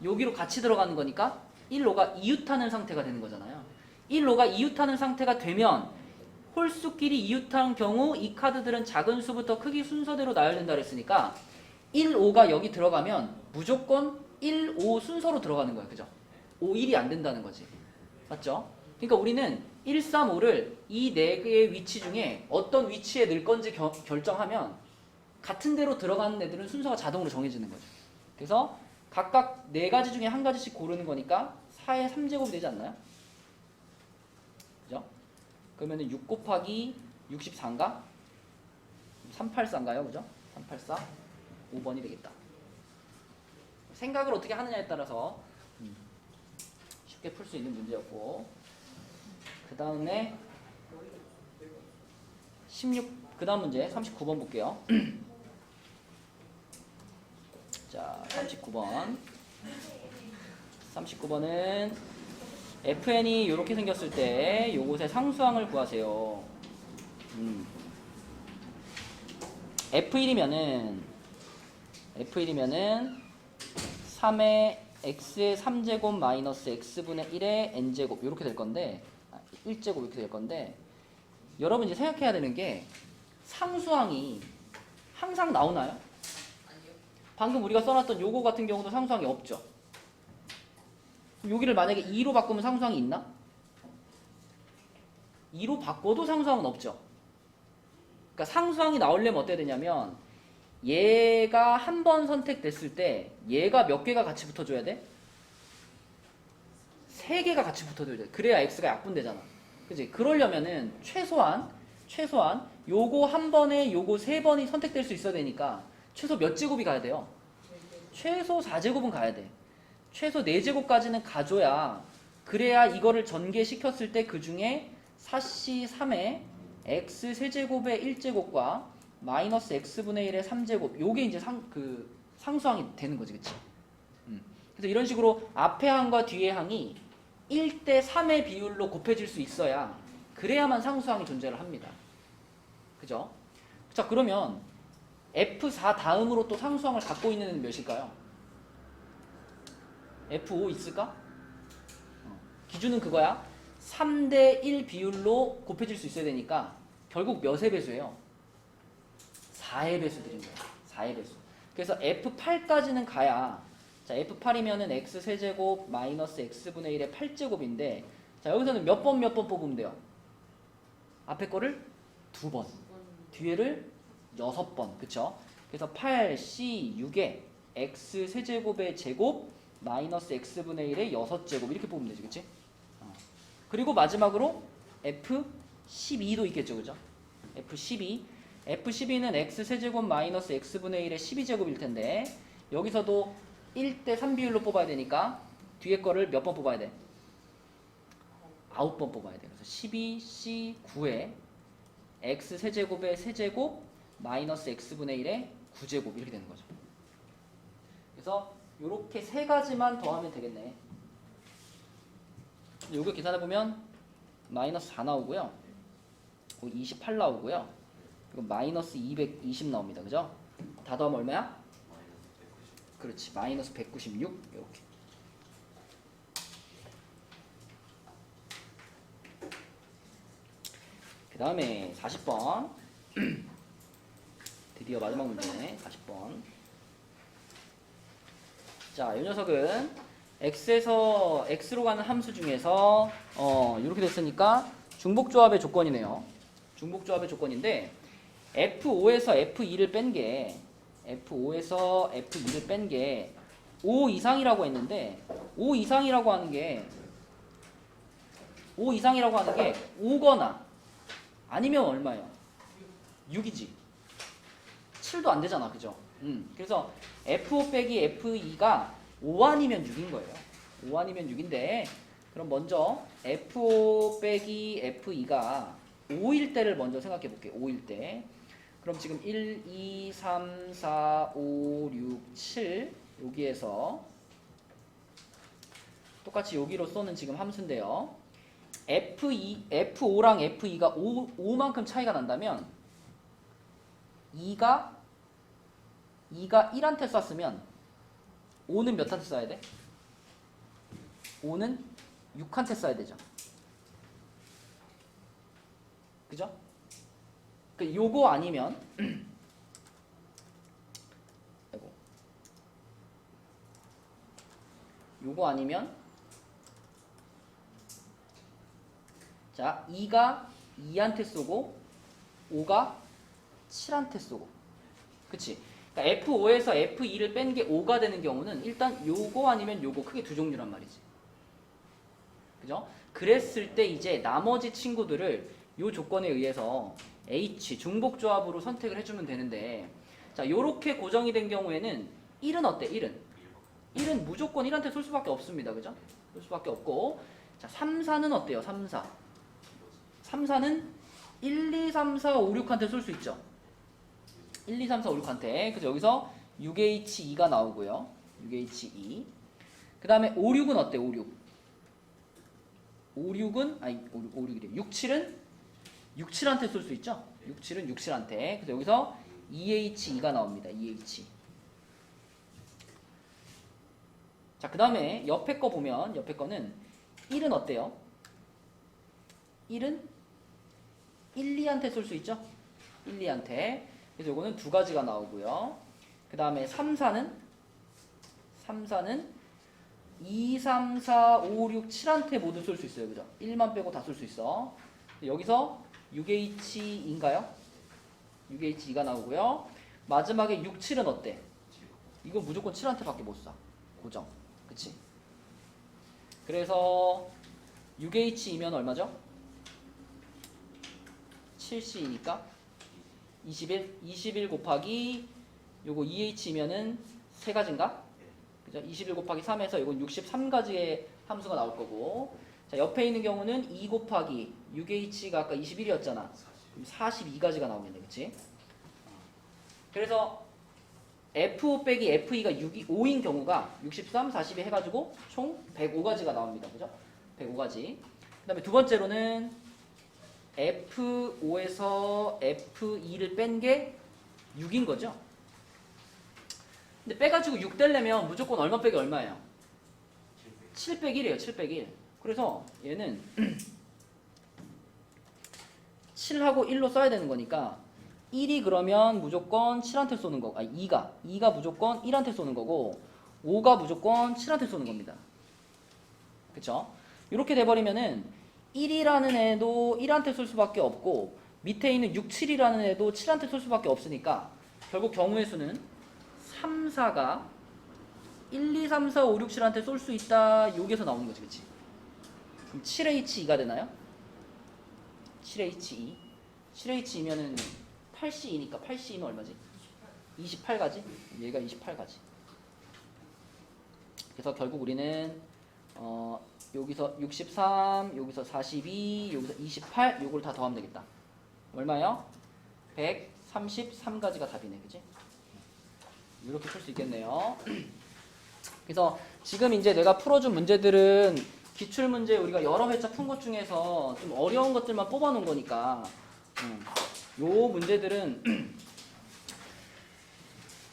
A: 여기로 같이 들어가는 거니까 1, 5가 이웃하는 상태가 되는 거잖아요. 1, 5가 이웃하는 상태가 되면 홀수끼리 이웃한 경우 이 카드들은 작은 수부터 크기 순서대로 나열된다 그랬으니까 1, 5가 여기 들어가면 무조건 1, 5 순서로 들어가는 거야. 그죠? 5, 1이 안 된다는 거지. 맞죠? 그러니까 우리는 1, 3, 5를 이 네 개의 위치 중에 어떤 위치에 넣을 건지 결정하면 같은 데로 들어가는 애들은 순서가 자동으로 정해지는 거죠. 그래서 각각 네 가지 중에 한 가지씩 고르는 거니까 4의 3제곱이 되지 않나요? 그죠? 그러면은 6 곱하기 64인가? 384인가요? 그죠? 384 5번이 되겠다. 생각을 어떻게 하느냐에 따라서 쉽게 풀 수 있는 문제였고, 그 다음에 16, 그 다음 문제 39번 볼게요. 자, 39번은 fn이 이렇게 생겼을 때 요것의 상수항을 구하세요. F1이면은 3의 x의 3제곱 마이너스 x분의 1의 n제곱 이렇게 될 건데, 1제곱 이렇게 될 건데, 여러분 이제 생각해야 되는 게 상수항이 항상 나오나요?
B: 아니요.
A: 방금 우리가 써놨던 요거 같은 경우도 상수항이 없죠. 여기를 만약에 2로 바꾸면 상수항이 있나? 2로 바꿔도 상수항은 없죠. 그러니까 상수항이 나오려면 어때야 되냐면 얘가 한 번 선택됐을 때 얘가 몇 개가 같이 붙어줘야 돼? 3개가 같이 붙어줘야 돼. 그래야 x가 약분되잖아. 그치? 그러려면은 최소한 요거 한 번에 요거 3번이 선택될 수 있어야 되니까 최소 몇 제곱이 가야 돼요? 최소 4제곱은 가야 돼. 최소 4제곱까지는 가줘야, 그래야 이거를 전개시켰을 때 그 중에 4C3에 x 세제곱의 1제곱과 마이너스 x분의 1의 3제곱 요게 이제 상수항이 되는 거지, 그치? 그래서 이런 식으로 앞의 항과 뒤의 항이 1대 3의 비율로 곱해질 수 있어야 그래야만 상수항이 존재를 합니다. 그죠? 자, 그러면 F4 다음으로 또 상수항을 갖고 있는 애는 몇일까요? F5 있을까? 기준은 그거야. 3대 1 비율로 곱해질 수 있어야 되니까 결국 몇의 배수예요? 4의 배수들인 거야. 4의 배수. 그래서 F8까지는 가야, 자, F8이면은 x 세제곱 마이너스 x분의 1의 8제곱인데, 자, 여기서는 몇 번 뽑으면 돼요? 앞에 거를 2번, 뒤에를 6번, 그쵸? 그래서 8C6에 x 세제곱의 제곱 마이너스 x분의 1의 6제곱 이렇게 뽑으면 되지, 그치? 그리고 마지막으로 F12도 있겠죠, 그죠? F12는 x 세제곱 마이너스 x분의 1의 12제곱일 텐데, 여기서도 1대 3 비율로 뽑아야 되니까 뒤에 거를 몇 번 뽑아야 돼? 9번 뽑아야 돼. 그래서 12C9에 x 세제곱의 세제곱 마이너스 x분의 1의 9제곱 이렇게 되는 거죠. 그래서 이렇게 세 가지만 더하면 되겠네. 요거 계산해보면 마이너스 4 나오고요. 28 나오고요. 그리고 마이너스 220 나옵니다. 그죠? 다 더하면 얼마야? 그렇지. 마이너스 196 이렇게. 그 다음에 40번. 드디어 마지막 문제네. 40번. 자, 이 녀석은 x에서 x로 가는 함수 중에서 이렇게 됐으니까 중복조합의 조건이네요. 중복조합의 조건인데 F5에서 F2를 뺀 게 F5에서 F2를 뺀 게 5 이상이라고 했는데 5 이상이라고 하는 게 5거나 아니면 얼마예요? 6이지. 7도 안 되잖아. 그죠? 그래서 F5 빼기 F2가 5 아니면 6인 거예요. 5 아니면 6인데 그럼 먼저 F5 빼기 F2가 5일 때를 먼저 생각해 볼게요. 5일 때. 그럼 지금 1, 2, 3, 4, 5, 6, 7 여기에서 똑같이 여기로 쏘는 지금 함수인데요. F5랑 F2가 5만큼 차이가 난다면 2가 1한테 쐈으면 5는 몇 한테 쏴야 돼? 5는 6한테 쏴야 되죠. 그죠? 요거 아니면 아이고. 요거 아니면 자 2가 2한테 쏘고 5가 7한테 쏘고 그치? 그러니까 F5에서 F2를 뺀 게 5가 되는 경우는 일단 요거 아니면 요거 크게 두 종류란 말이지. 그죠? 그랬을 때 이제 나머지 친구들을 요 조건에 의해서 H 중복조합으로 선택을 해주면 되는데 자 요렇게 고정이 된 경우에는 1은 어때? 1은 무조건 1한테 쏠 수밖에 없습니다. 그죠? 쏠 수밖에 없고 자 3, 4는 어때요? 3, 4는 1, 2, 3, 4, 5, 6한테 쏠 수 있죠. 1, 2, 3, 4, 5, 6한테. 그래서 여기서 6H2가 나오고요. 6H2. 그 다음에 5, 6은 어때? 5, 6이래. 6, 7은 6, 7한테 쏠 수 있죠. 6, 7은 6, 7한테. 그래서 여기서 2H2가 나옵니다. 2H. 자, 그 다음에 옆에 거 보면 옆에 거는 1은 어때요? 1은 1, 2한테 쏠 수 있죠. 1, 2한테. 그래서 요거는 두 가지가 나오고요. 그 다음에 3, 4는 2, 3, 4, 5, 6, 7한테 모두 쏠 수 있어요. 그죠? 1만 빼고 다 쏠 수 있어. 여기서 6H인가요? 6H2가 나오고요. 마지막에 6, 7은 어때? 이거 무조건 7한테 밖에 못 쏴. 고정. 그치? 그래서 6H이면 얼마죠? 7C이니까 21 곱하기 요거 2H이면은 세 가지인가? 그죠? 21 곱하기 3에서 이건 63가지의 함수가 나올 거고 자 옆에 있는 경우는 2 곱하기 6H가 아까 21이었잖아. 그럼 42가지가 나오겠네, 그치? 그래서 F5 빼기 F2가 5인 경우가 63, 42 해가지고 총 105가지가 나옵니다. 그죠? 105가지. 그 다음에 두 번째로는 F5에서 F2를 뺀 게 6인 거죠? 근데 빼가지고 6 되려면 무조건 얼마 빼기 얼마예요? 7 빼기 1이에요. 7 빼기 1. 그래서 얘는 7하고 1로 써야 되는 거니까 1이 그러면 무조건 7한테 쏘는 거고, 2가 무조건 1한테 쏘는 거고 5가 무조건 7한테 쏘는 겁니다. 그쵸? 이렇게 돼버리면은 1이라는 애도 1한테 쏠 수밖에 없고 밑에 있는 6, 7이라는 애도 7한테 쏠 수밖에 없으니까 결국 경우의 수는 3, 4가 1, 2, 3, 4, 5, 6, 7한테 쏠 수 있다. 여기서 나오는 거지, 그치? 그럼 7H2가 되나요? 7H2. 7H2면은 8C2니까 8C2면 얼마지? 28가지? 얘가 28가지. 그래서 결국 우리는 여기서 63, 여기서 42, 여기서 28 요걸 다 더하면 되겠다. 얼마요? 133가지가 답이네. 그치? 이렇게 풀 수 있겠네요. 그래서 지금 이제 내가 풀어준 문제들은 기출문제 우리가 여러 회차 푼 것 중에서 좀 어려운 것들만 뽑아 놓은 거니까 요 문제들은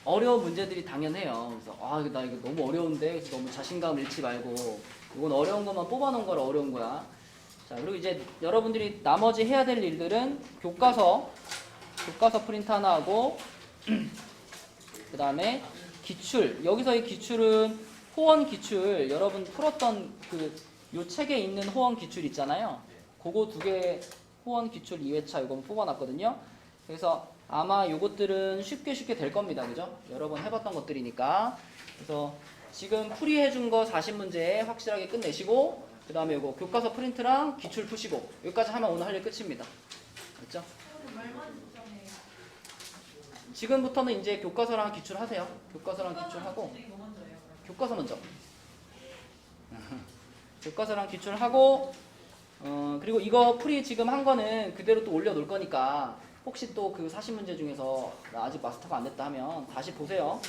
A: 어려운 문제들이 당연해요. 그래서 나 이거 너무 어려운데 그래서 너무 자신감 잃지 말고 이건 어려운 것만 뽑아 놓은 거라 어려운 거야. 자, 그리고 이제 여러분들이 나머지 해야 될 일들은 교과서 프린트 하나 하고 그 다음에 기출. 여기서의 기출은 호원 기출. 여러분 풀었던 요 책에 있는 호원 기출 있잖아요. 그거 두 개 호원 기출 2회차 이건 뽑아놨거든요. 그래서 아마 요것들은 쉽게 될 겁니다. 그죠? 여러 번 해봤던 것들이니까. 그래서 지금 풀이해준 거 40문제 확실하게 끝내시고 그 다음에 요거 교과서 프린트랑 기출 푸시고 여기까지 하면 오늘 할 일 끝입니다. 맞죠? 지금부터는 이제 교과서랑 기출하세요. 교과서랑 기출하고 교과서 먼저. 교과서랑 기출하고 그리고 이거 풀이 지금 한 거는 그대로 또 올려놓을 거니까 혹시 또 그 40문제 중에서 나 아직 마스터가 안 됐다 하면 다시 보세요.